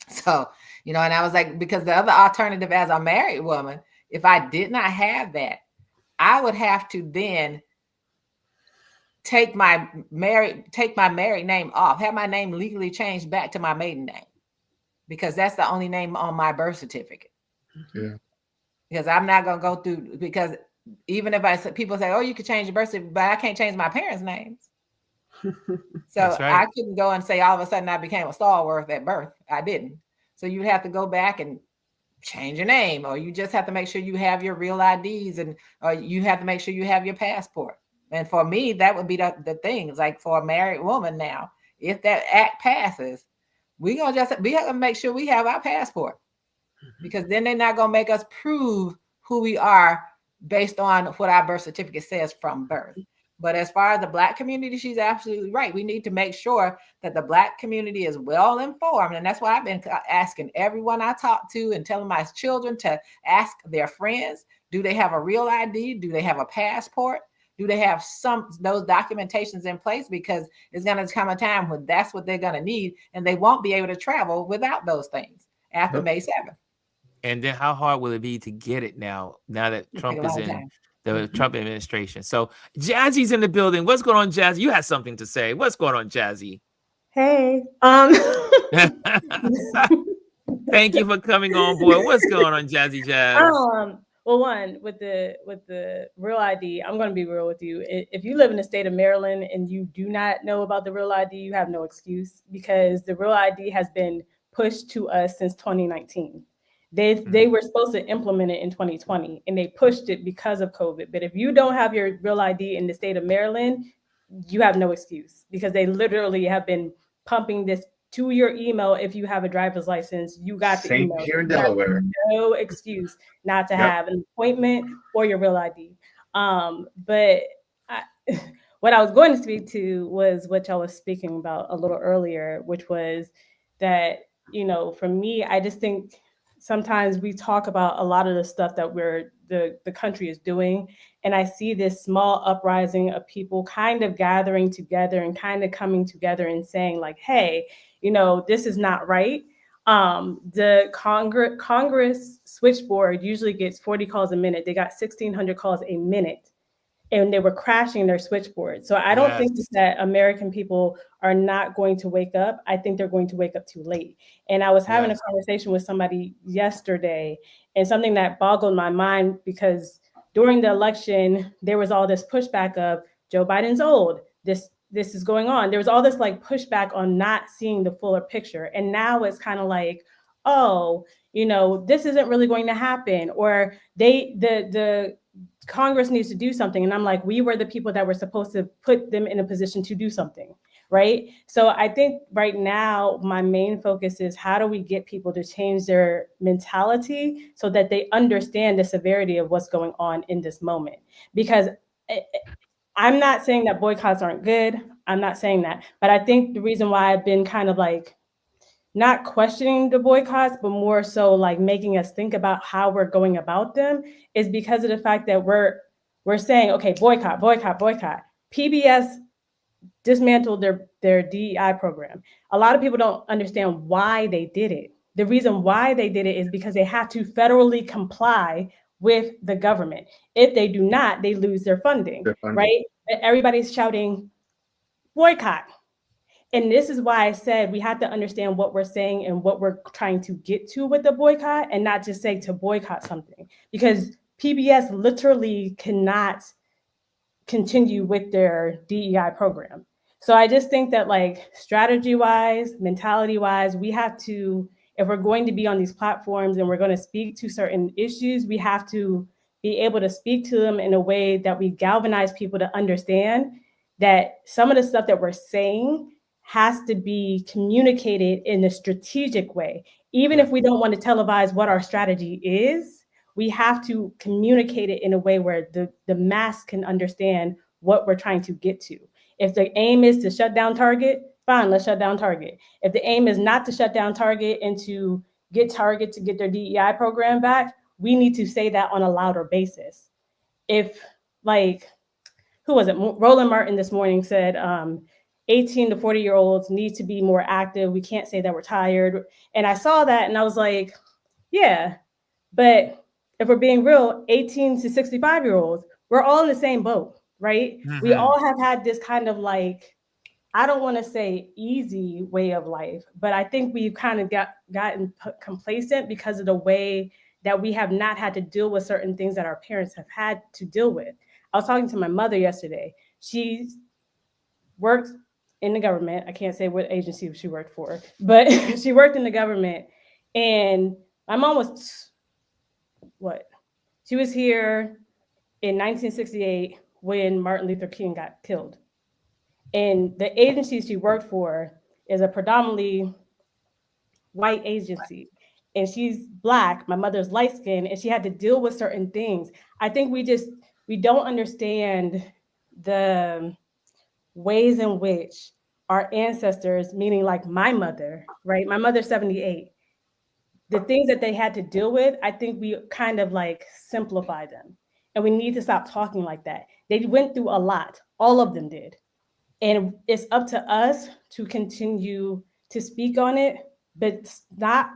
So, and I was like, because the other alternative as a married woman, if I did not have that, I would have to then take my married name off, have my name legally changed back to my maiden name, because that's the only name on my birth certificate. Yeah. Because I'm not going to go through, because even if people say, oh, you could change your birth certificate, but I can't change my parents' names. So right. I couldn't go and say all of a sudden I became a stalwart at birth. I didn't. So you'd have to go back and change your name, or you just have to make sure you have your real IDs, or you have to make sure you have your passport. And for me, that would be the thing. It's like for a married woman now, if that act passes, we have to make sure we have our passport, because then they're not going to make us prove who we are based on what our birth certificate says from birth. But as far as the Black community, she's absolutely right. We need to make sure that the Black community is well informed. And that's why I've been asking everyone I talk to and telling my children to ask their friends, do they have a real ID? Do they have a passport? Do they have those documentations in place? Because it's going to come a time when that's what they're going to need, and they won't be able to travel without those things after May 7th. And then how hard will it be to get it now that Trump is in the Trump administration? So Jazzy's in the building. What's going on, Jazzy? You had something to say. What's going on, Jazzy? Hey. Thank you for coming on board. What's going on, Jazzy Jazz? Well, one, with the real ID, I'm going to be real with you. If you live in the state of Maryland and you do not know about the real ID, you have no excuse, because the real ID has been pushed to us since 2019. They were supposed to implement it in 2020, and they pushed it because of COVID. But if you don't have your real ID in the state of Maryland, you have no excuse, because they literally have been pumping this to your email. If you have a driver's license, you got the email. Here in Delaware. No excuse not to have an appointment or your real ID. But what I was going to speak to was what y'all was speaking about a little earlier, which was that, for me, I just think sometimes we talk about a lot of the stuff that the country is doing, and I see this small uprising of people kind of gathering together and kind of coming together and saying like, hey, this is not right. The Congress switchboard usually gets 40 calls a minute. They got 1,600 calls a minute, and they were crashing their switchboard. So I don't think that American people are not going to wake up. I think they're going to wake up too late. And I was having a conversation with somebody yesterday, and something that boggled my mind, because during the election, there was all this pushback of Joe Biden's old, this is going on. There was all this like pushback on not seeing the fuller picture. And now it's kind of like, oh, this isn't really going to happen, or the Congress needs to do something. And I'm like, we were the people that were supposed to put them in a position to do something, right? So I think right now, my main focus is how do we get people to change their mentality so that they understand the severity of what's going on in this moment? Because I'm not saying that boycotts aren't good. I'm not saying that. But I think the reason why I've been kind of like not questioning the boycotts, but more so like making us think about how we're going about them, is because of the fact that we're saying, okay, boycott. PBS dismantled their DEI program. A lot of people don't understand why they did it. The reason why they did it is because they have to federally comply with the government. If they do not, they lose their funding. Right? Everybody's shouting boycott. And this is why I said we have to understand what we're saying and what we're trying to get to with the boycott, and not just say to boycott something, because PBS literally cannot continue with their DEI program. So I just think that, like, strategy-wise, mentality-wise, we have to, if we're going to be on these platforms and we're going to speak to certain issues, we have to be able to speak to them in a way that we galvanize people to understand that some of the stuff that we're saying has to be communicated in a strategic way. Even if we don't want to televise what our strategy is, we have to communicate it in a way where the mass can understand what we're trying to get to. If the aim is to shut down Target, fine, let's shut down Target. If the aim is not to shut down Target and to get Target to get their DEI program back, we need to say that on a louder basis. if like, who was it? Roland Martin this morning said 18 to 40-year-olds need to be more active. We can't say that we're tired. And I saw that and I was like, yeah, but if we're being real, 18 to 65-year-olds, we're all in the same boat, right? Mm-hmm. We all have had this kind of like, I don't want to say easy way of life, but I think we've kind of gotten complacent because of the way that we have not had to deal with certain things that our parents have had to deal with. I was talking to my mother yesterday. She worked in the government. I can't say what agency she worked for, but she worked in the government. And my mom was, she was here in 1968 when Martin Luther King got killed. And the agency she worked for is a predominantly white agency. And she's Black, my mother's light skinned, and she had to deal with certain things. I think we don't understand the ways in which our ancestors, meaning like my mother, right? My mother's 78. The things that they had to deal with, I think we kind of like simplify them. And we need to stop talking like that. They went through a lot. All of them did. And it's up to us to continue to speak on it, but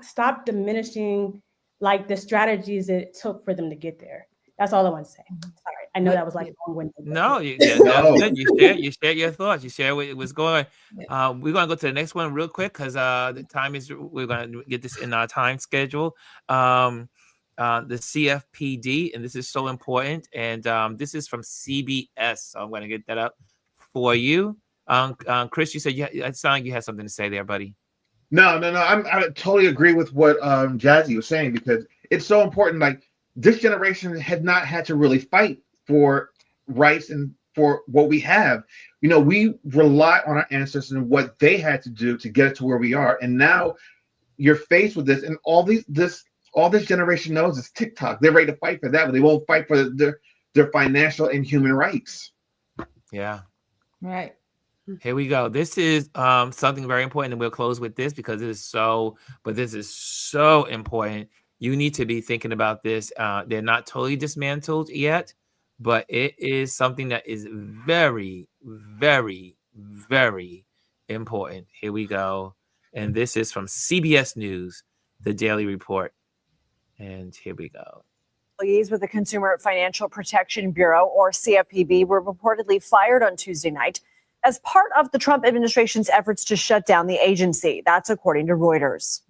stop diminishing like the strategies it took for them to get there. That's all I want to say. Sorry, I know that was like long-winded. No, that's good. You shared your thoughts. You shared what was going. We're gonna go to the next one real quick because the time is. We're gonna get this in our time schedule. The CFPD, and this is so important. And this is from CBS. So I'm gonna get that up for you. Chris, you said it sounded like you had something to say there, buddy. No. I totally agree with what Jazzy was saying because it's so important. Like this generation had not had to really fight for rights and for what we have. You know, we rely on our ancestors and what they had to do to get it to where we are. And now you're faced with this, and all this generation knows is TikTok. They're ready to fight for that, but they won't fight for their financial and human rights. Yeah. Right. Here we go. This is something very important, and we'll close with this because this is so important. You need to be thinking about this. They're not totally dismantled yet, but it is something that is very, very, very important. Here we go. And this is from CBS News, the Daily Report. And here we go. Employees with the Consumer Financial Protection Bureau, or CFPB, were reportedly fired on Tuesday night as part of the Trump administration's efforts to shut down the agency. That's according to Reuters.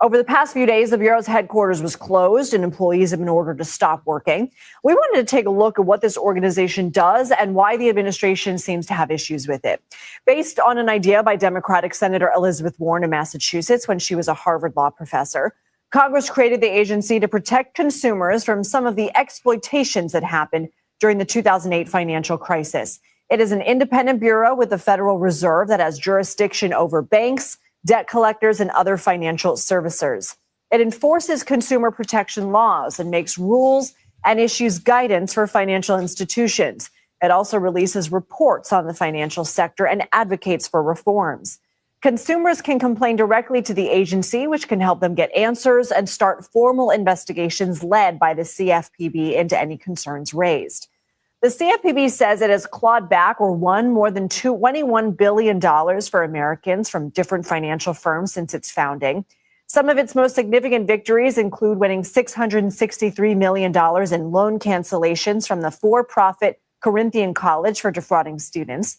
Over the past few days, the Bureau's headquarters was closed and employees have been ordered to stop working. We wanted to take a look at what this organization does and why the administration seems to have issues with it. Based on an idea by Democratic Senator Elizabeth Warren in Massachusetts when she was a Harvard law professor, Congress created the agency to protect consumers from some of the exploitations that happened during the 2008 financial crisis. It is an independent bureau with the Federal Reserve that has jurisdiction over banks, debt collectors, and other financial servicers. It enforces consumer protection laws and makes rules and issues guidance for financial institutions. It also releases reports on the financial sector and advocates for reforms. Consumers can complain directly to the agency, which can help them get answers and start formal investigations led by the CFPB into any concerns raised. The CFPB says it has clawed back or won more than $21 billion for Americans from different financial firms since its founding. Some of its most significant victories include winning $663 million in loan cancellations from the for-profit Corinthian College for defrauding students.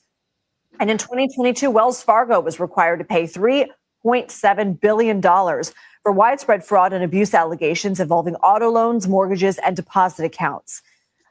And in 2022, Wells Fargo was required to pay $3.7 billion for widespread fraud and abuse allegations involving auto loans, mortgages, and deposit accounts.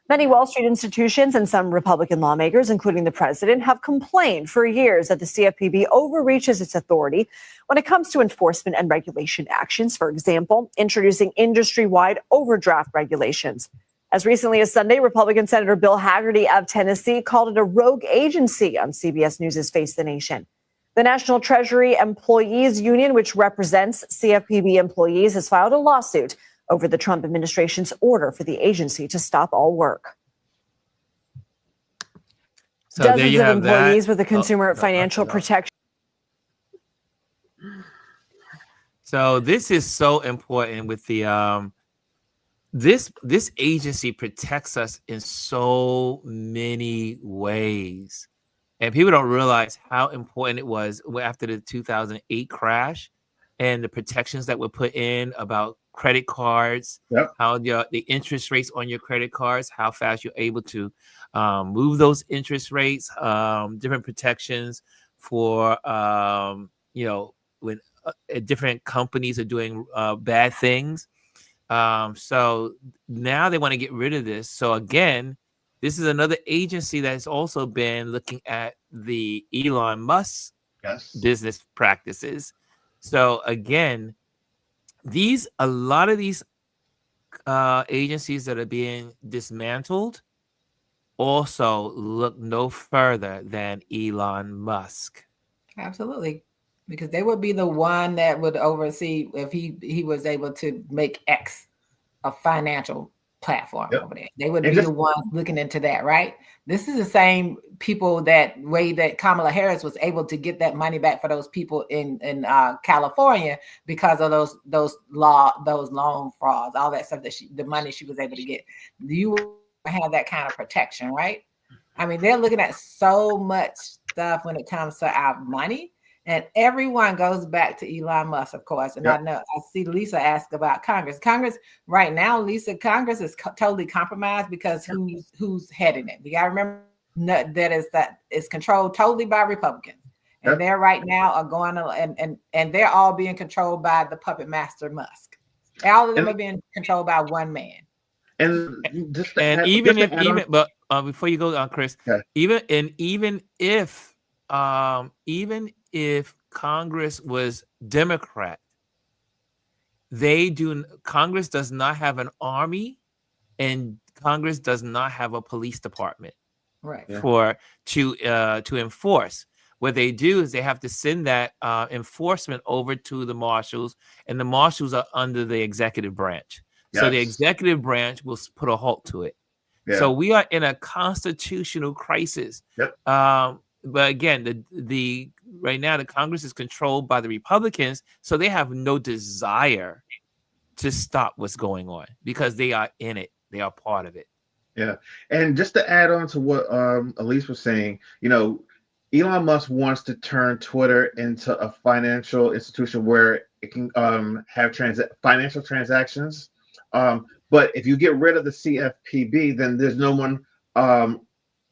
Many Wall Street institutions and some Republican lawmakers, including the president, have complained for years that the CFPB overreaches its authority when it comes to enforcement and regulation actions, for example, introducing industry-wide overdraft regulations. As recently as Sunday, Republican Senator Bill Hagerty of Tennessee called it a rogue agency on CBS News' Face the Nation. The National Treasury Employees Union, which represents CFPB employees, has filed a lawsuit over the Trump administration's order for the agency to stop all work. So there Dozens you of have employees that. with the Consumer Financial Protection. So this is so important with the this agency protects us in so many ways, and people don't realize how important it was after the 2008 crash and the protections that were put in about credit cards, how the interest rates on your credit cards, how fast you're able to move those interest rates, different protections for when different companies are doing bad things. So now they want to get rid of this. So again, this is another agency that has also been looking at the Elon Musk business practices. So again, a lot of these agencies that are being dismantled also look no further than Elon Musk. Absolutely. Because they would be the one that would oversee if he was able to make X a financial platform over there. They would be the ones looking into that, right? This is the same people that Kamala Harris was able to get that money back for those people in California because of those loan frauds, all that stuff the money she was able to get. You have that kind of protection, right? I mean, they're looking at so much stuff when it comes to our money. And everyone goes back to Elon Musk, of course. And I know I see Lisa ask about Congress. Congress right now, Congress is totally compromised because who's heading it? You got to remember that it's controlled totally by Republicans. And they're right now are going to, and they're all being controlled by the puppet master Musk. All of them are being controlled by one man. And before you go on, Chris, even if Congress was Democrat, Congress does not have an army, and Congress does not have a police department, right? To enforce. What they do is they have to send that enforcement over to the marshals, and the marshals are under the executive branch. So the executive branch will put a halt to it. So we are in a constitutional crisis. But again, the right now the Congress is controlled by the Republicans, so they have no desire to stop what's going on because they are in it. They are part of it. Yeah, and just to add on to what Elise was saying, Elon Musk wants to turn Twitter into a financial institution where it can have financial transactions. But if you get rid of the CFPB, then there's no one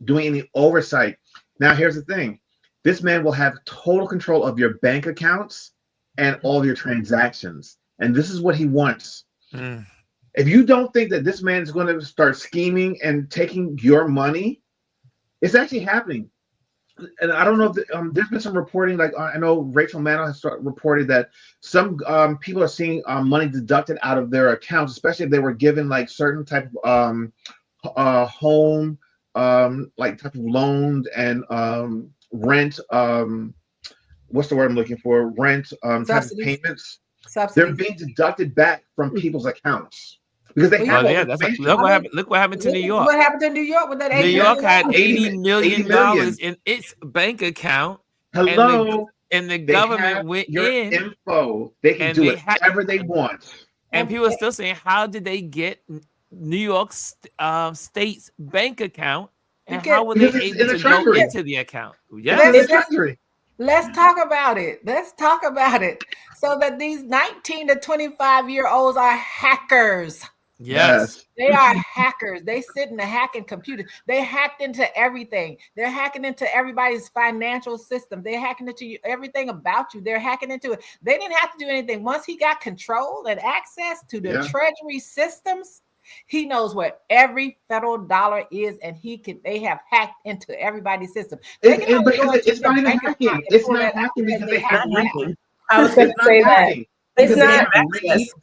doing any oversight. Now, here's the thing. This man will have total control of your bank accounts and all of your transactions. And this is what he wants. If you don't think that this man is going to start scheming and taking your money, it's actually happening. And I don't know if there's been some reporting, like I know Rachel Maddow has reported that some people are seeing money deducted out of their accounts, especially if they were given like certain type of home like type of loans and rent, what's the word I'm looking for? Rent type of payments. They're being deducted back from people's accounts because they have look what happened to New York. What happened to New York with that? New York had $80 million in its bank account. Hello. And the government went in. Info. They can do whatever they want. And people are still saying, how did they get New York State's bank account? And how were they able to go into the account? Let's talk about it. So that these 19 to 25-year-olds are hackers. Yes. They are hackers. They sit in the hacking computers. They hacked into everything. They're hacking into everybody's financial system. They're hacking into everything about you. They're hacking into it. They didn't have to do anything. Once he got control and access to the treasury systems, he knows where every federal dollar is, and they have hacked into everybody's system. It's not even hacking. It's not hacking because they have hacking. I was going to say that. It's not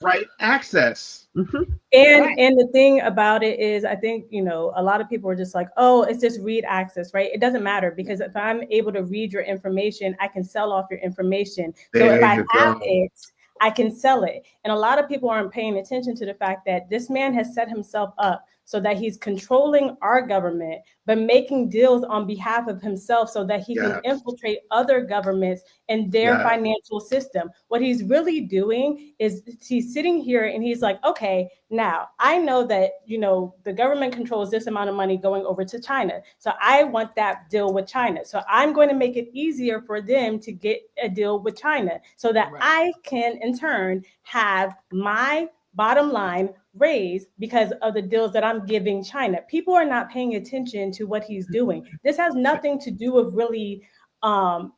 right access. And the thing about it is, I think, a lot of people are just like, oh, it's just read access, right? It doesn't matter because if I'm able to read your information, I can sell off your information. So if I have it, I can sell it. And a lot of people aren't paying attention to the fact that this man has set himself up so that he's controlling our government, but making deals on behalf of himself so that he can infiltrate other governments and their financial system. What he's really doing is he's sitting here and he's like, okay, now I know that, you know, the government controls this amount of money going over to China. So I want that deal with China. So I'm going to make it easier for them to get a deal with China so that I can in turn have my bottom line raised because of the deals that I'm giving China. People are not paying attention to what he's doing. This has nothing to do with really,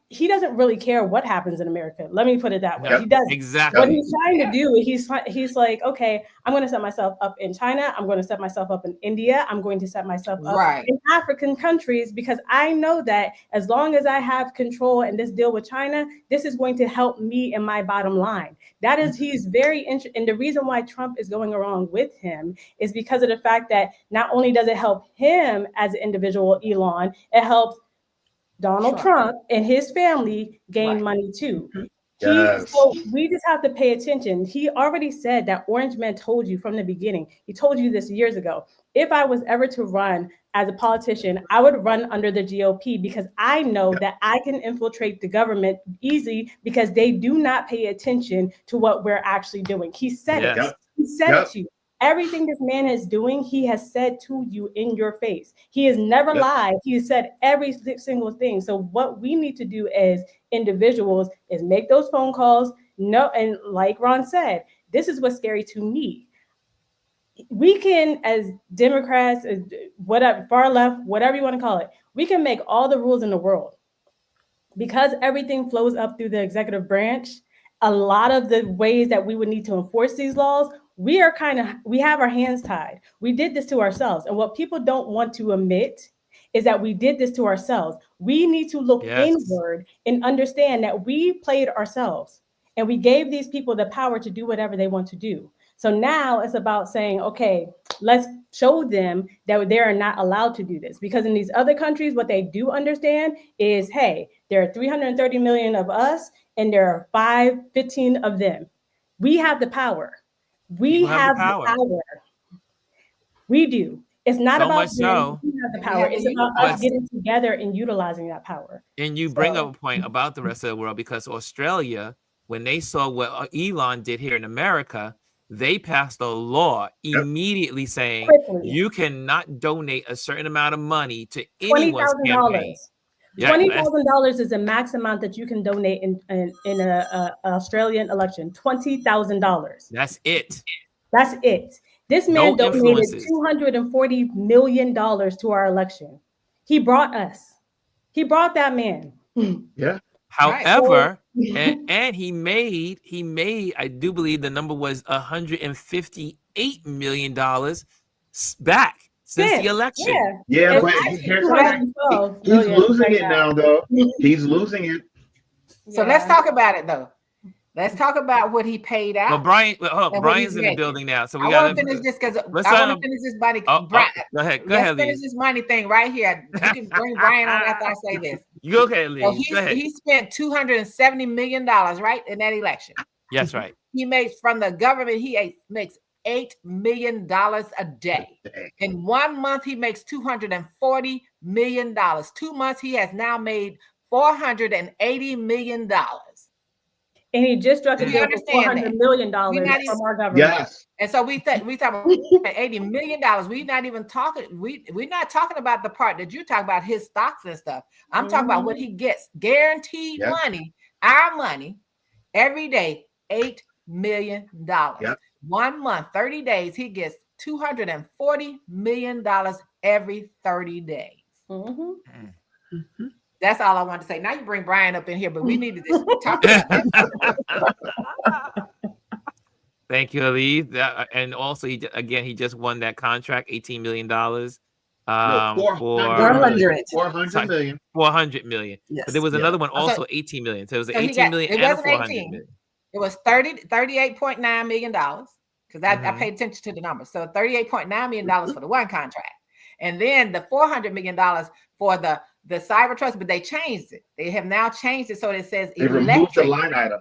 he doesn't really care what happens in America. Let me put it that way. He doesn't. Exactly. What he's trying to do, he's like, okay, I'm going to set myself up in China. I'm going to set myself up in India. I'm going to set myself up in African countries because I know that as long as I have control in this deal with China, this is going to help me in my bottom line. That is, he's very interested. And the reason why Trump is going along with him is because of the fact that not only does it help him as an individual, Elon, it helps Donald Trump and his family gain money too. So we just have to pay attention. He already said that Orange Man told you from the beginning. He told you this years ago. If I was ever to run as a politician, I would run under the GOP because I know that I can infiltrate the government easily because they do not pay attention to what we're actually doing. He said it. He said it to you. Everything this man is doing, he has said to you in your face. He has never lied. He has said every single thing. So what we need to do as individuals is make those phone calls. No, and like Ron said, this is what's scary to me. We can, as Democrats, as whatever, far left, whatever you want to call it, we can make all the rules in the world. Because everything flows up through the executive branch, a lot of the ways that we would need to enforce these laws, we have our hands tied. We did this to ourselves. And what people don't want to admit is that we did this to ourselves. We need to look inward and understand that we played ourselves and we gave these people the power to do whatever they want to do. So now it's about saying, okay, let's show them that they are not allowed to do this. Because in these other countries, what they do understand is, hey, there are 330 million of us and there are 15 of them. We have the power. We have the power. We do. It's not so about them. We have the power. It's about us getting together and utilizing that power. And you bring up a point about the rest of the world because Australia, when they saw what Elon did here in America, they passed a law immediately saying you cannot donate a certain amount of money to anyone's campaign. $20,000 is the max amount that you can donate in an Australian election. $20,000. That's it. That's it. This man donated $240 million to our election. He brought us. He brought that man. Yeah. However, and he made, I do believe the number was $158 million back since the election. Yeah, but here's he's losing it now, though. He's losing it. So let's talk about it, though. Let's talk about what he paid out. Well, Brian's in the building now, so we got to finish this because I want to finish this money. Go ahead, let's finish this money thing right here. You can bring Brian on after I say this. You okay, Lee? So he spent $270 million, right, in that election. Yes, right. He makes from the government. He makes $8 million a day. In 1 month, he makes $240 million. 2 months, he has now made $480 million. And he just struck a deal for $400 million from our government. Yes. And so we talk about $80 million. We're not even talking. We're not talking about the part that you talk about, his stocks and stuff. I'm talking about what he gets, guaranteed money, our money, every day, $8 million. 1 month, 30 days, he gets $240 million every 30 days. That's all I want to say. Now you bring Brian up in here, but we need to talk about that. Thank you, Ali. And also, he just won that contract, $18 million. $400 million. Yes. But there was another one also, $18 million. So it was $18 million and $400 million. It was $38.9 million because I paid attention to the numbers. So $38.9 million for the one contract. And then the $400 million for the cyber trust, but they changed it. They have now changed it so it says they removed the line item.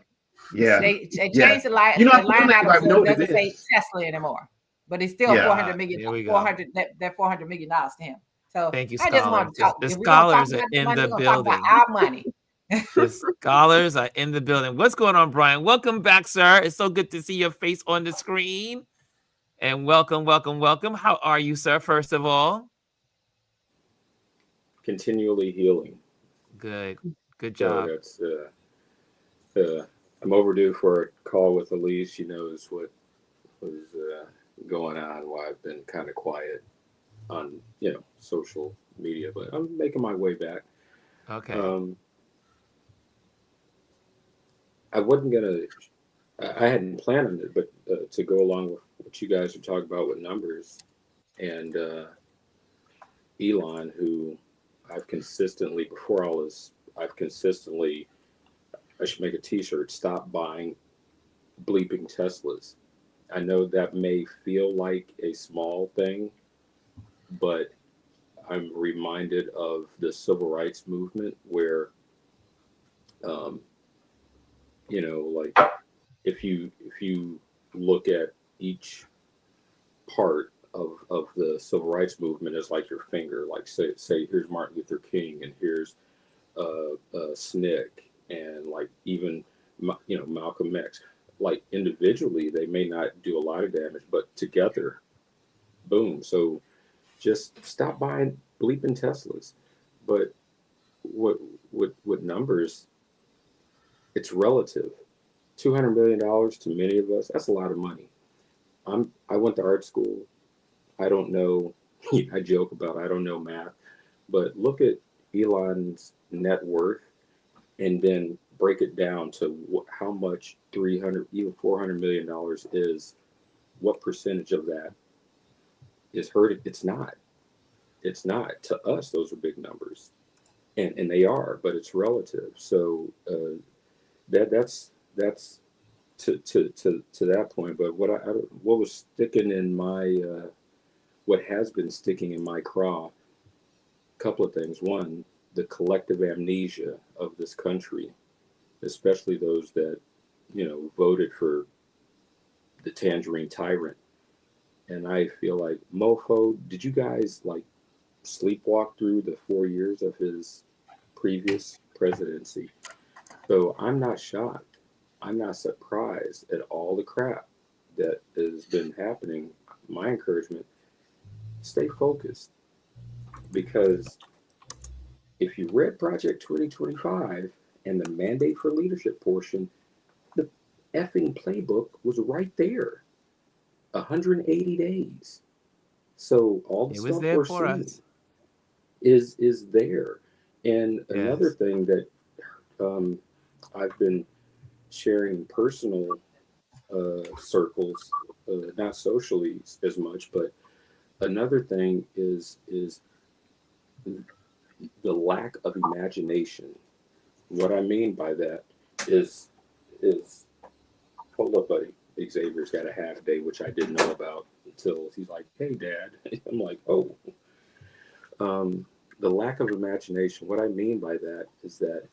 Yeah, they changed the line item so it doesn't say Tesla anymore. but it's still Yeah. 400 million. Here we go. 400 that $400 million to him. So Thank you, I just want scholars. to talk. The If we're gonna talk scholars are about the in money, the we're gonna talk about building. our money. The scholars are in the building. What's going on, Bryan? Welcome back, sir. It's so good to see your face on the screen. And welcome, welcome, welcome. How are you, sir, first of all? Continually healing. Good. Good So job. that's I'm overdue for a call with Elise. She knows what was going on, why I've been kind of quiet on social media, but I'm making my way back. Okay. I hadn't planned on it, but to go along with what you guys are talking about with numbers and Elon, who I've consistently, before all this, I should make a t-shirt, stop buying bleeping Teslas. I know that may feel like a small thing, but I'm reminded of the civil rights movement where, like if you look at each part of the civil rights movement as like your finger, like say here's Martin Luther King and here's SNCC and like even Malcolm X. Like individually, they may not do a lot of damage, but together, boom. So just stop buying bleeping Teslas. But what numbers? It's relative. $200 million to many of us, that's a lot of money. I went to art school. I don't know. I joke about I don't know math, but look at Elon's net worth, and then break it down to how much $300, even $400 million is. What percentage of that is hurting? It's not. It's not. To us, those are big numbers, and they are, but it's relative. So that's to that point. But what was sticking in my what has been sticking in my craw, a couple of things. One, the collective amnesia of this country, especially those that voted for the tangerine tyrant. And I feel like, mofo, did you guys like sleepwalk through the 4 years of his previous presidency? So I'm not shocked. I'm not surprised at all the crap that has been happening. My encouragement, stay focused. Because if you read Project 2025 and the mandate for leadership portion, the effing playbook was right there. 180 days. So all the stuff we're seeing is there. And another thing that I've been sharing in personal circles, not socially as much, but another thing is the lack of imagination. What I mean by that is hold up, buddy. Xavier's got a half day, which I didn't know about until he's like, "Hey, Dad." I'm like, "Oh." The lack of imagination. What I mean by that is that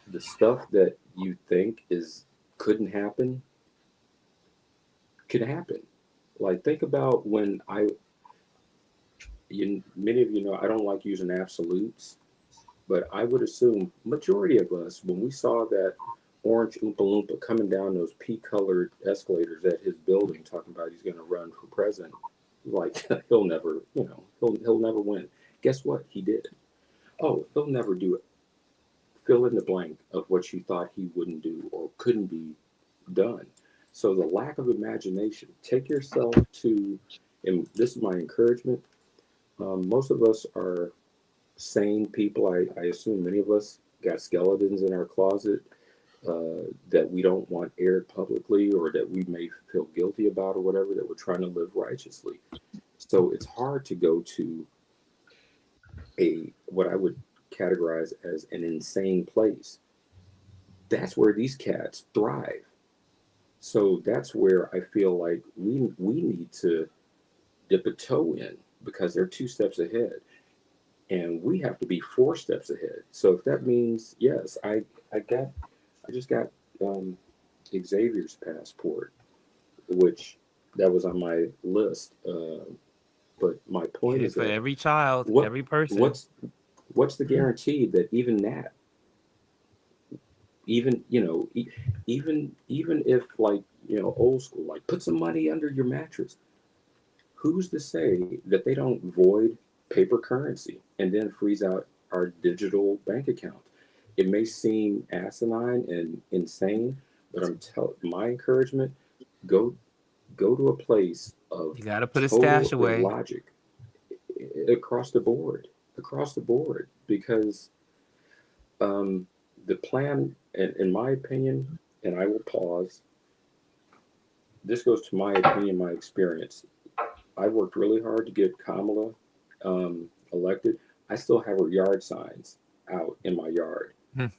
the stuff that you think couldn't happen could happen. Like think about when many of you know I don't like using absolutes, but I would assume majority of us, when we saw that orange Oompa Loompa coming down those pea-colored escalators at his building, talking about he's going to run for president, like he'll never win. Guess what? He did. Oh, he'll never do it. Fill in the blank of what you thought he wouldn't do or couldn't be done. So the lack of imagination. Take yourself to, and this is my encouragement. Most of us are sane people. I assume many of us got skeletons in our closet that we don't want aired publicly, or that we may feel guilty about, or whatever, that we're trying to live righteously. So it's hard to go to what I would categorize as an insane place. That's where these cats thrive. So that's where I feel like we need to dip a toe in, because they're 2 steps ahead and we have to be 4 steps ahead. So if that means, yes, I just got Xavier's passport, which that was on my list. But my point is for that every child, every person. What's the guarantee that even that, even even if, like, old school, like, put some money under your mattress, who's to say that they don't void paper currency and then freeze out our digital bank account? It may seem asinine and insane, but my encouragement, go to a place of you got to put a stash away. Logic across the board, because the plan, in my opinion, and I will pause, this goes to my opinion, my experience. I worked really hard to get Kamala elected. I still have her yard signs out in my yard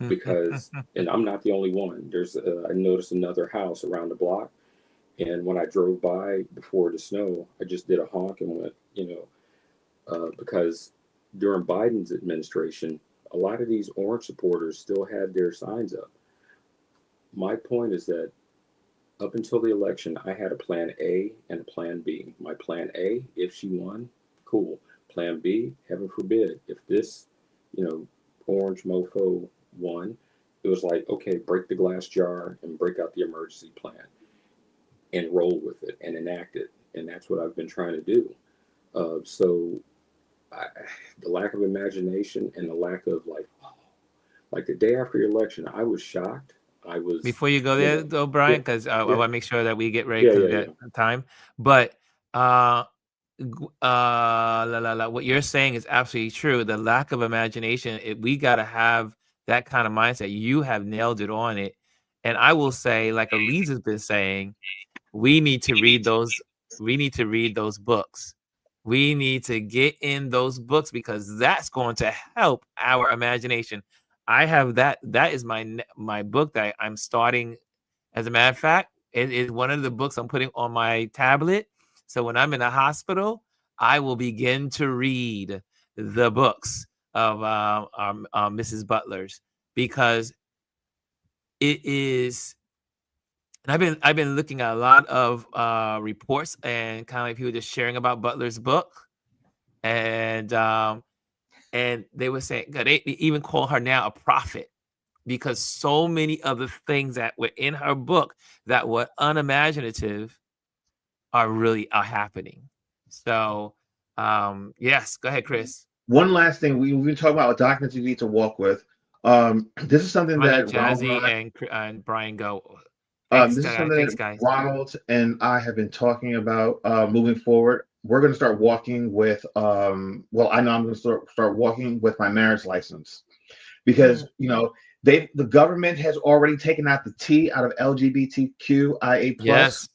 because, and I'm not the only one. There's I noticed another house around the block, and when I drove by before the snow, I just did a honk and went, because during Biden's administration, a lot of these orange supporters still had their signs up. My point is that up until the election, I had a plan A and a plan B. My plan A, if she won, cool. Plan B, heaven forbid, if this, orange mofo won, it was like, okay, break the glass jar and break out the emergency plan and roll with it and enact it. And that's what I've been trying to do. So the lack of imagination and the lack of like the day after your election, I was shocked. I was, before you go there though, Brian, because I want to make sure that we get ready to time. But what you're saying is absolutely true. The lack of imagination, we got to have that kind of mindset. You have nailed it on it. And I will say, like Elise has been saying, we need to read those. We need to read those books. We need to get in those books because that's going to help our imagination. I have that. That is my book that I'm starting. As a matter of fact, it is one of the books I'm putting on my tablet. So when I'm in a hospital, I will begin to read the books of Mrs. Butler's, because it is. And I've been looking at a lot of reports and kind of like people just sharing about Butler's book, and they were saying they even call her now a prophet, because so many of the things that were in her book that were unimaginative are happening. So yes, go ahead, Chris. One last thing, we've been talking about documents you need to walk with. This is something that Jazzy and Brian go. This is something that Ronald and I have been talking about moving forward. We're going to start walking with, I know I'm going to start walking with my marriage license, because, the government has already taken out the T out of LGBTQIA+. Yes.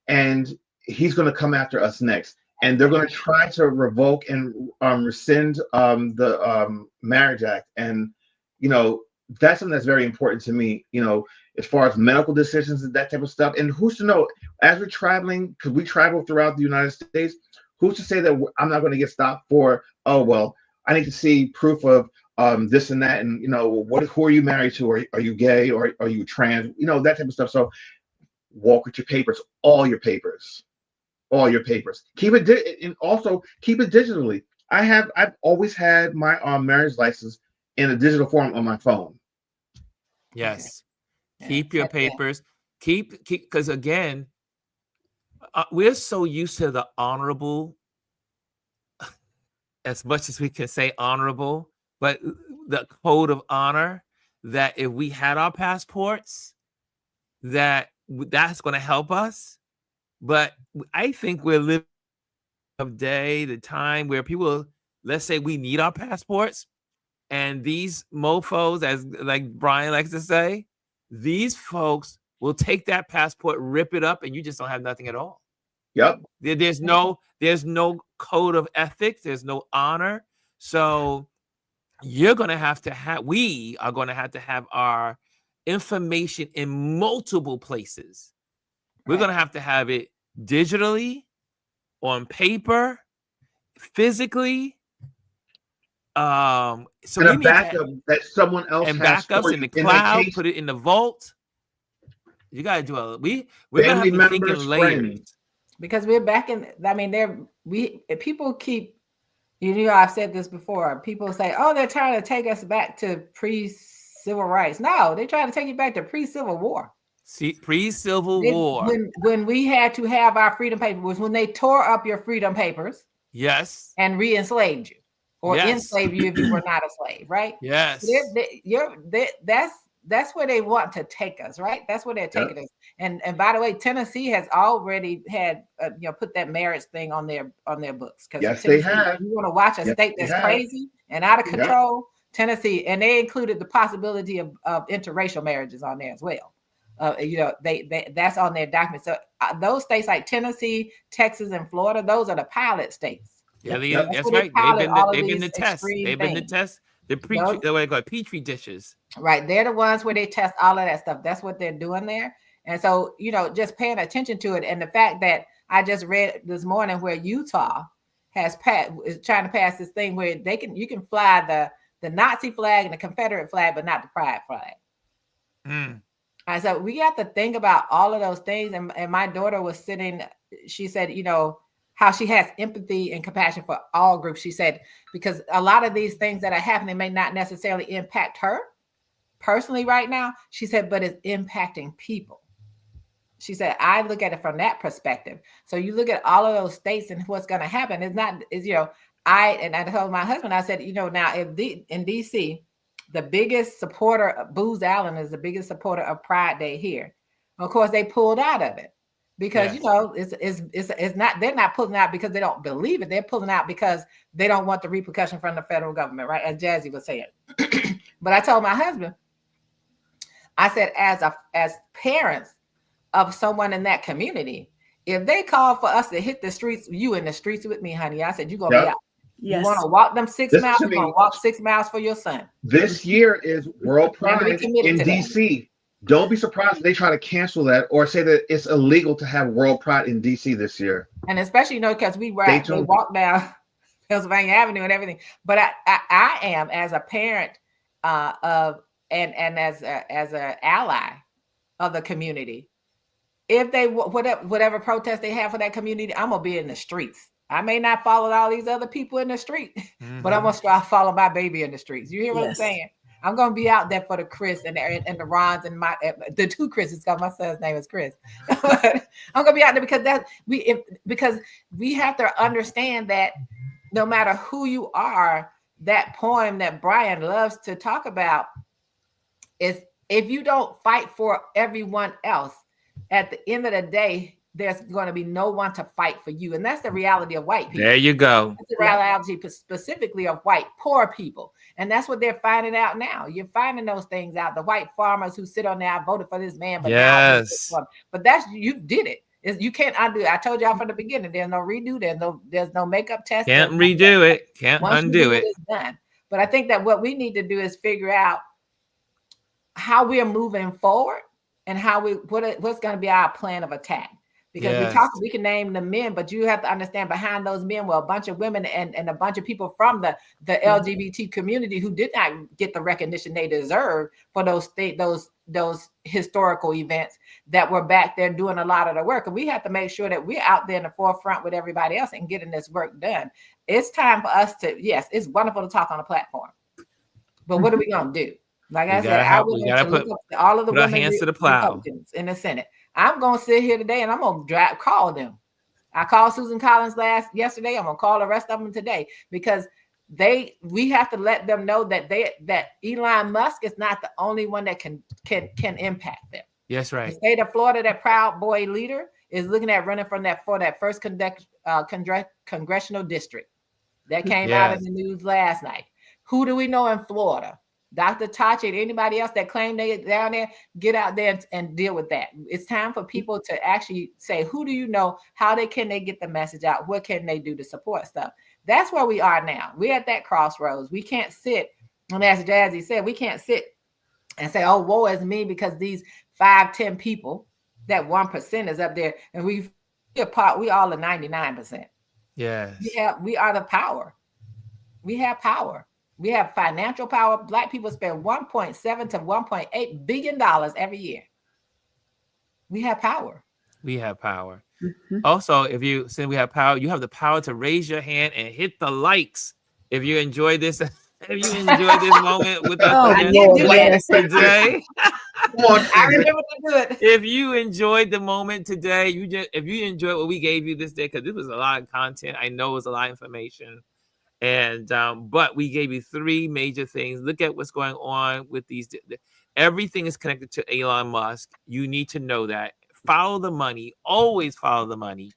And he's going to come after us next. And they're going to try to revoke and rescind the Marriage Act. And, that's something that's very important to me, as far as medical decisions and that type of stuff. And who's to know, as we're traveling, because we travel throughout the United States, who's to say that I'm not going to get stopped for, I need to see proof of this and that. And, who are you married to? Are you gay, or are you trans? That type of stuff. So walk with your papers, all your papers. Keep it, and also keep it digitally. I've always had my marriage license in a digital form on my phone. Yes. Keep your papers. Keep, because again, we're so used to the honorable, as much as we can say honorable, but the code of honor, that if we had our passports, that's going to help us. But I think we're living the time where people, let's say we need our passports, and these mofos, as like Brian likes to say, these folks will take that passport, rip it up, and you just don't have nothing at all. Yep. There's no code of ethics. There's no honor. So we are going to have to have our information in multiple places. We're going to have it digitally, on paper, physically. So and a backup that someone else and has backups in the cloud, put it in the vault. You got to do we're going to have to think in layers. because we're back in. I mean, people keep. I've said this before. People say, "Oh, they're trying to take us back to pre-civil rights." No, they're trying to take you back to pre-Civil War. See, pre-Civil War. When we had to have our freedom papers was when they tore up your freedom papers. Yes. And re-enslaved you, or enslaved you if you were not a slave, right? Yes. That's where they want to take us, right? That's where they're taking us. And by the way, Tennessee has already had put that marriage thing on their books, because yes, they have. You want to watch a state that's crazy and out of control, Tennessee, and they included the possibility of interracial marriages on there as well. That's on their document. So those states like Tennessee, Texas, and Florida, those are the pilot states. Yeah, that's right. They've been the test. They've been the test. The petri dishes. Right. They're the ones where they test all of that stuff. That's what they're doing there. And so, just paying attention to it. And the fact that I just read this morning where Utah is trying to pass this thing where you can fly the Nazi flag and the Confederate flag, but not the pride flag. Mm. And so we have to think about all of those things. And my daughter was sitting, she said, how she has empathy and compassion for all groups. She said, because a lot of these things that are happening may not necessarily impact her personally right now. She said, but it's impacting people. She said, I look at it from that perspective. So you look at all of those states and what's going to happen. I told my husband, I said, now in DC, the biggest supporter of Booz Allen is the biggest supporter of Pride Day here. Of course, they pulled out of it because it's not. They're not pulling out because they don't believe it. They're pulling out because they don't want the repercussion from the federal government, right? As Jazzy was saying. But I told my husband, I said, as parents of someone in that community, if they call for us to hit the streets, you in the streets with me, honey. I said, you're gonna be out. Yes. You want to walk them 6 miles? You're going to walk 6 miles for your son. This year is World Pride in DC. Don't be surprised if they try to cancel that or say that it's illegal to have World Pride in DC this year. And especially, because we walk down Pennsylvania Avenue and everything. But I am, as a parent and as an ally of the community, if they whatever protest they have for that community, I'm gonna be in the streets. I may not follow all these other people in the street, but I'm going to follow my baby in the streets. You hear what I'm saying? I'm going to be out there for the Chris and the Rons and the two Chris's, because my son's name is Chris. But I'm going to be out there because we have to understand that no matter who you are, that poem that Bryan loves to talk about is, if you don't fight for everyone else, at the end of the day, there's going to be no one to fight for you. And that's the reality of white people. There you go. That's the reality specifically of white poor people. And that's what they're finding out now. You're finding those things out. The white farmers who sit on there, I voted for this man, but but you did it. You can't undo it. I told y'all from the beginning, there's no redo, there's no makeup test. Can't redo it. Can't undo it. It's done. But I think that what we need to do is figure out how we are moving forward and what's going to be our plan of attack. Because we can name the men, but you have to understand behind those men were a bunch of women and a bunch of people from the LGBT community who did not get the recognition they deserve for those historical events that were back there doing a lot of the work. And we have to make sure that we're out there in the forefront with everybody else and getting this work done. It's time for us to, it's wonderful to talk on a platform, but what are we going to do? Like I said, I would look up to all of the women Republicans in the Senate. I'm going to sit here today and I'm going to call them. I called Susan Collins yesterday. I'm going to call the rest of them today, because we have to let them know that Elon Musk is not the only one that can impact them. Yes, right. The state of Florida, that Proud Boy leader, is looking at running for that first congressional district that came out in the news last night. Who do we know in Florida? Dr. Tachi and anybody else that claim they get down there, get out there and deal with that. It's time for people to actually say, who do you know? How can they get the message out? What can they do to support stuff? That's where we are now. We're at that crossroads. We can't sit, and as Jazzy said, we can't sit and say, oh, woe is me, because these 5-10 people, that 1% is up there, and we all are 99%. Yes. We are the power. We have power. We have financial power. Black people spend $1.7 to $1.8 billion every year. We have power. We have power. Also, if you say we have power, you have the power to raise your hand and hit the likes if you enjoy this. If you enjoy this moment with us today. Come on, I remember to do it. If you enjoyed the moment today, if you enjoyed what we gave you this day, because this was a lot of content, I know it was a lot of information, and but we gave you 3 major things. Look at what's going on with these. Everything is connected to Elon Musk. You need to know that. Follow the money. Always follow the money.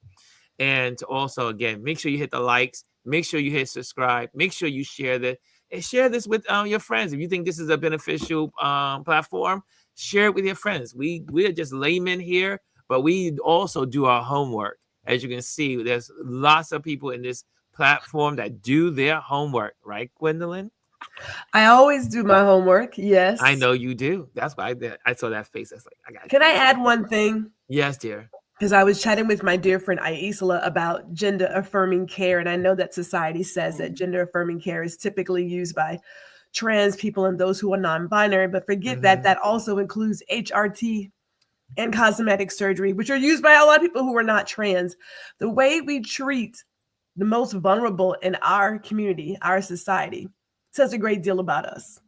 And also, again, make sure you hit the likes. Make sure you hit subscribe. Make sure you share this. And share this with your friends. If you think this is a beneficial platform, share it with your friends. We're just laymen here, but we also do our homework. As you can see, there's lots of people in this platform that do their homework, right, Gwendolyn? I always do my homework. Yes, I know you do. That's why I saw that face. I was like, I got. Can I add one thing? Yes, dear. Because I was chatting with my dear friend Aisla about gender affirming care. And I know that society says that gender affirming care is typically used by trans people and those who are non-binary, but forget that also includes HRT and cosmetic surgery, which are used by a lot of people who are not trans. The way we treat the most vulnerable in our community, our society, says a great deal about us.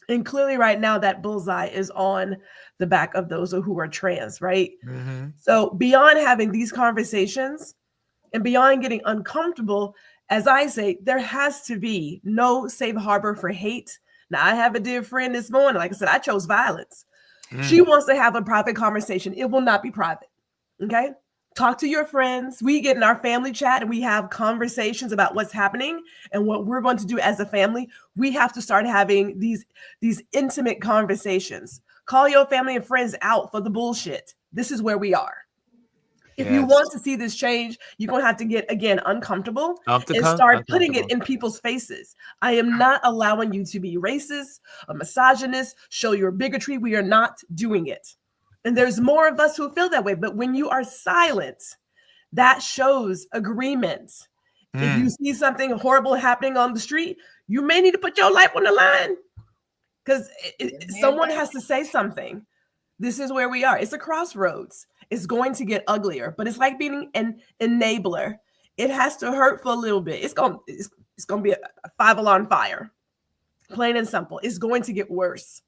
And clearly right now that bullseye is on the back of those who are trans, right? So beyond having these conversations and beyond getting uncomfortable, as I say, there has to be no safe harbor for hate. Now, I have a dear friend this morning, like I said, I chose violence. She wants to have a private conversation. It will not be private, okay? Talk to your friends. We get in our family chat and we have conversations about what's happening and what we're going to do as a family. We have to start having these intimate conversations. Call your family and friends out for the bullshit. This is where we are. If you want to see this change, you're going to have to get, again, uncomfortable and start putting it in people's faces. I am not allowing you to be racist, a misogynist, show your bigotry. We are not doing it. And there's more of us who feel that way. But when you are silent, that shows agreement. If you see something horrible happening on the street, you may need to put your life on the line because someone has to say something. This is where we are. It's a crossroads. It's going to get uglier, but it's like being an enabler. It has to hurt for a little bit. It's going to be a 5-alarm fire. Plain and simple. It's going to get worse.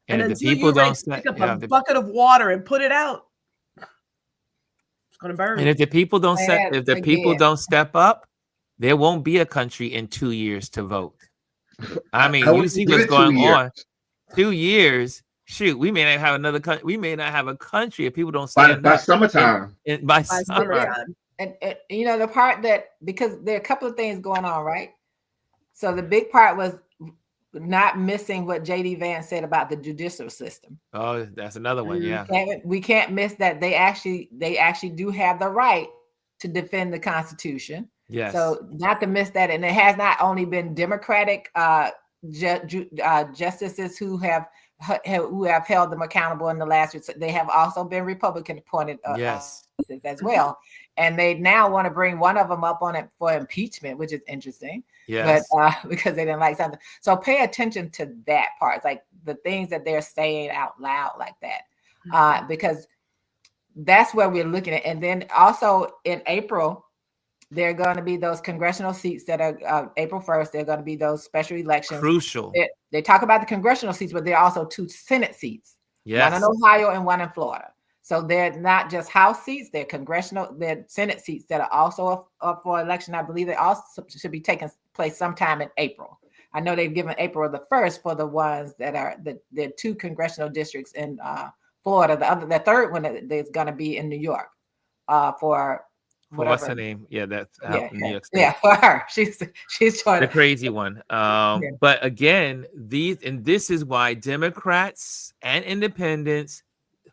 And if until the people you don't pick up a bucket of water and put it out, it's going to burn. And if the people don't step up, there won't be a country in 2 years to vote. I mean, you see what's going on. 2 years. Shoot, we may not have another country. We may not have a country if people don't stand by up. summertime. By summertime. And you know, the part that, because there are a couple of things going on, right? So the big part was not missing what J.D. Vance said about the judicial system. Oh, that's another one. Yeah, we can't miss that they actually do have the right to defend the Constitution. Yes. So not to miss that, and it has not only been Democratic justices who have held them accountable in the last year. They have also been Republican appointed as well. And they now want to bring one of them up on it for impeachment, which is interesting. Yes. But because they didn't like something. So pay attention to that part. It's like the things that they're saying out loud like that. Because that's where we're looking at. And then also in April, there are going to be those congressional seats that are April 1st. There are going to be those special elections. Crucial. They talk about the congressional seats, but there are also 2 Senate seats. Yes. One in Ohio and one in Florida. So they're not just House seats, they're they're Senate seats that are also up for election. I believe they also should be taking place sometime in April. I know they've given April the 1st for the ones that are the 2 congressional districts in Florida. The third one is going to be in New York for what's her name? Yeah, that's out in New York State. Yeah, for her. She's trying the crazy one. But again, this is why Democrats and independents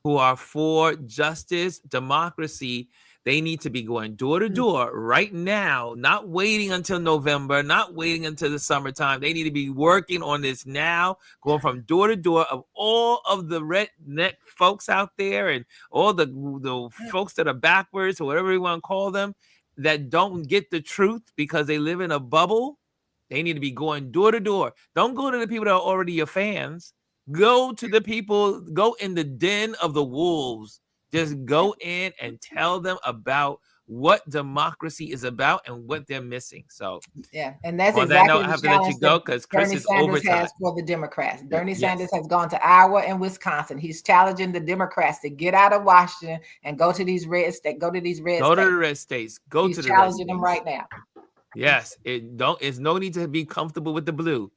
who are for justice, democracy, they need to be going door to door right now, not waiting until November, not waiting until the summertime. They need to be working on this now, going from door to door of all of the redneck folks out there and all the folks that are backwards or whatever you want to call them that don't get the truth because they live in a bubble. They need to be going door to door. Don't go to the people that are already your fans. Go to the people, go in the den of the wolves Just go in and tell them about what democracy is about and what they're missing. So yeah, and that's on exactly that note, I have to let you go because Chris Bernie is Sanders overtime. has for the Democrats. Bernie Yes. Sanders has gone to Iowa and Wisconsin. He's challenging the Democrats to get out of Washington and go to these red states. Go to these red Go states. to the red states. Go He's to the red challenging them states. right now. Yes, it's no need to be comfortable with the blue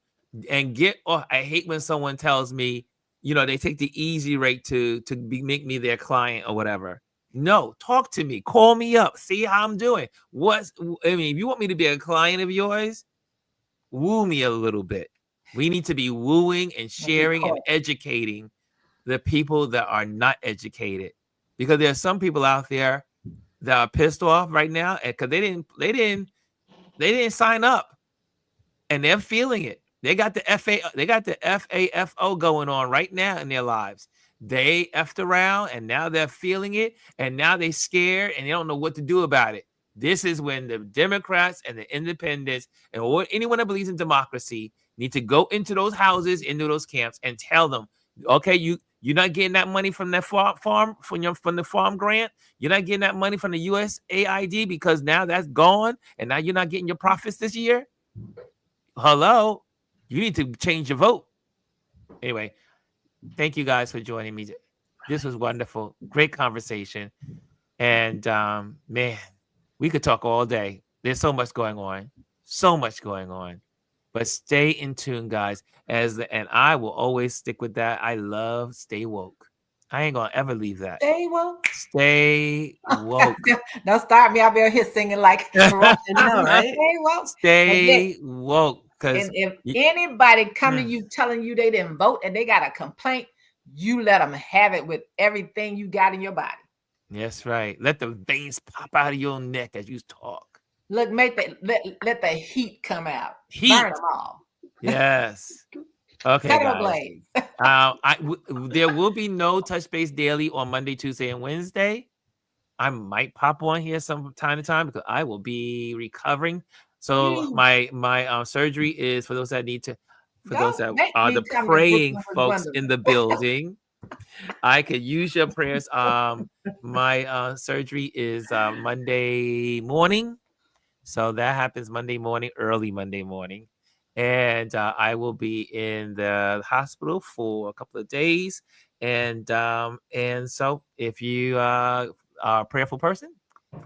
and get off. I hate when someone tells me, you know, they take the easy rate to make me their client or whatever. No, talk to me, call me up, see how I'm doing. If you want me to be a client of yours, woo me a little bit. We need to be wooing and sharing and educating the people that are not educated, because there are some people out there that are pissed off right now because they didn't sign up and they're feeling it. They got the FAFO going on right now in their lives. They effed around and now they're feeling it, and now they scared and they don't know what to do about it. This is when the Democrats and the independents and anyone that believes in democracy need to go into those houses, into those camps, and tell them, okay, you're not getting that money from that farm from the farm grant. You're not getting that money from the USAID because now that's gone, and now you're not getting your profits this year. Hello, you need to change your vote. Anyway, thank you guys for joining me. This was wonderful, great conversation, and man, we could talk all day. There's so much going on, but stay in tune, guys. And I will always stick with that. I love stay woke. I ain't gonna ever leave that. Stay woke. Stay woke. Don't start me. I'll be out here singing like right? Stay woke. Stay woke. And if anybody come to you telling you they didn't vote and they got a complaint, you let them have it with everything you got in your body. That's right. Let the veins pop out of your neck as you talk. Look, let the heat come out. Heat. Burn them all. Yes. Okay, Cut guys. There will be no Touch Base Daily on Monday, Tuesday, and Wednesday. I might pop on here some time to time because I will be recovering. So my surgery is for those that need to, those that are the praying folks in the building. I could use your prayers. My surgery is Monday morning. So that happens Monday morning, early Monday morning. And I will be in the hospital for a couple of days. And so if you are a prayerful person,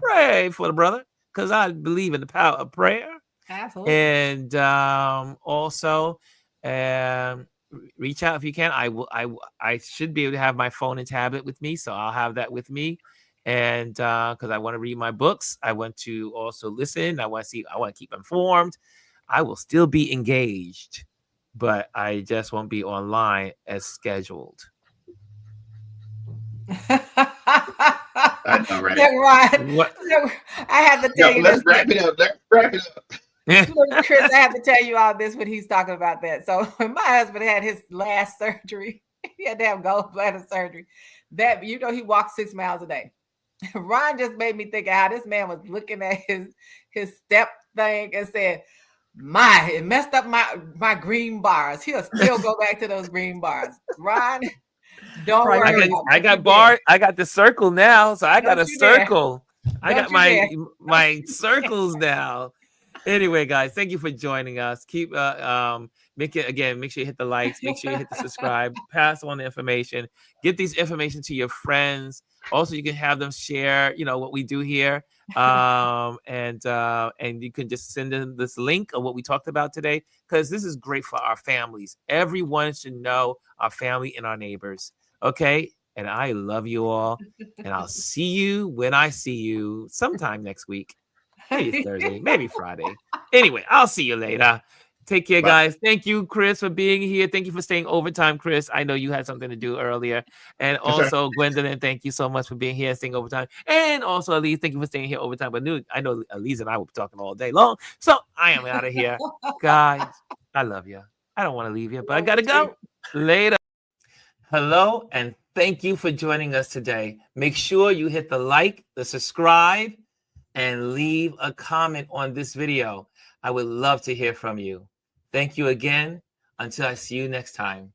pray for the brother, because I believe in the power of prayer. Absolutely. And also reach out if you can. I should be able to have my phone and tablet with me, so I'll have that with me. And because I want to read my books, I want to also listen. I want to keep informed. I will still be engaged, but I just won't be online as scheduled. I know, right? Right. I have to tell you. Let's wrap it up. Look, Chris, I have to tell you all this when he's talking about that. So when my husband had his last surgery, he had to have gallbladder surgery. That, you know, he walked 6 miles a day. Ron just made me think of how this man was looking at his step thing and said, it messed up my green bars. He'll still go back to those green bars. Ron, don't worry. I got bar. I got the circle now, so I got a circle. I got my circles now. Anyway, guys, thank you for joining us. Keep make sure you hit the likes, make sure you hit the subscribe, pass on the information, get these information to your friends. Also, you can have them share, what we do here. And you can just send them this link of what we talked about today, because this is great for our families. Everyone should know our family and our neighbors. Okay. And I love you all. And I'll see you when I see you sometime next week. Maybe Thursday, maybe Friday. Anyway, I'll see you later. Take care, guys. Thank you, Chris, for being here. Thank you for staying overtime, Chris. I know you had something to do earlier. And also, Gwendolyn, thank you so much for being here and staying overtime. And also, Elise, thank you for staying here overtime. But I know Elise and I will be talking all day long. So I am out of here. Guys, I love you. I don't want to leave you, but I got to go. Later. Hello, and thank you for joining us today. Make sure you hit the like, the subscribe, and leave a comment on this video. I would love to hear from you. Thank you again. Until I see you next time.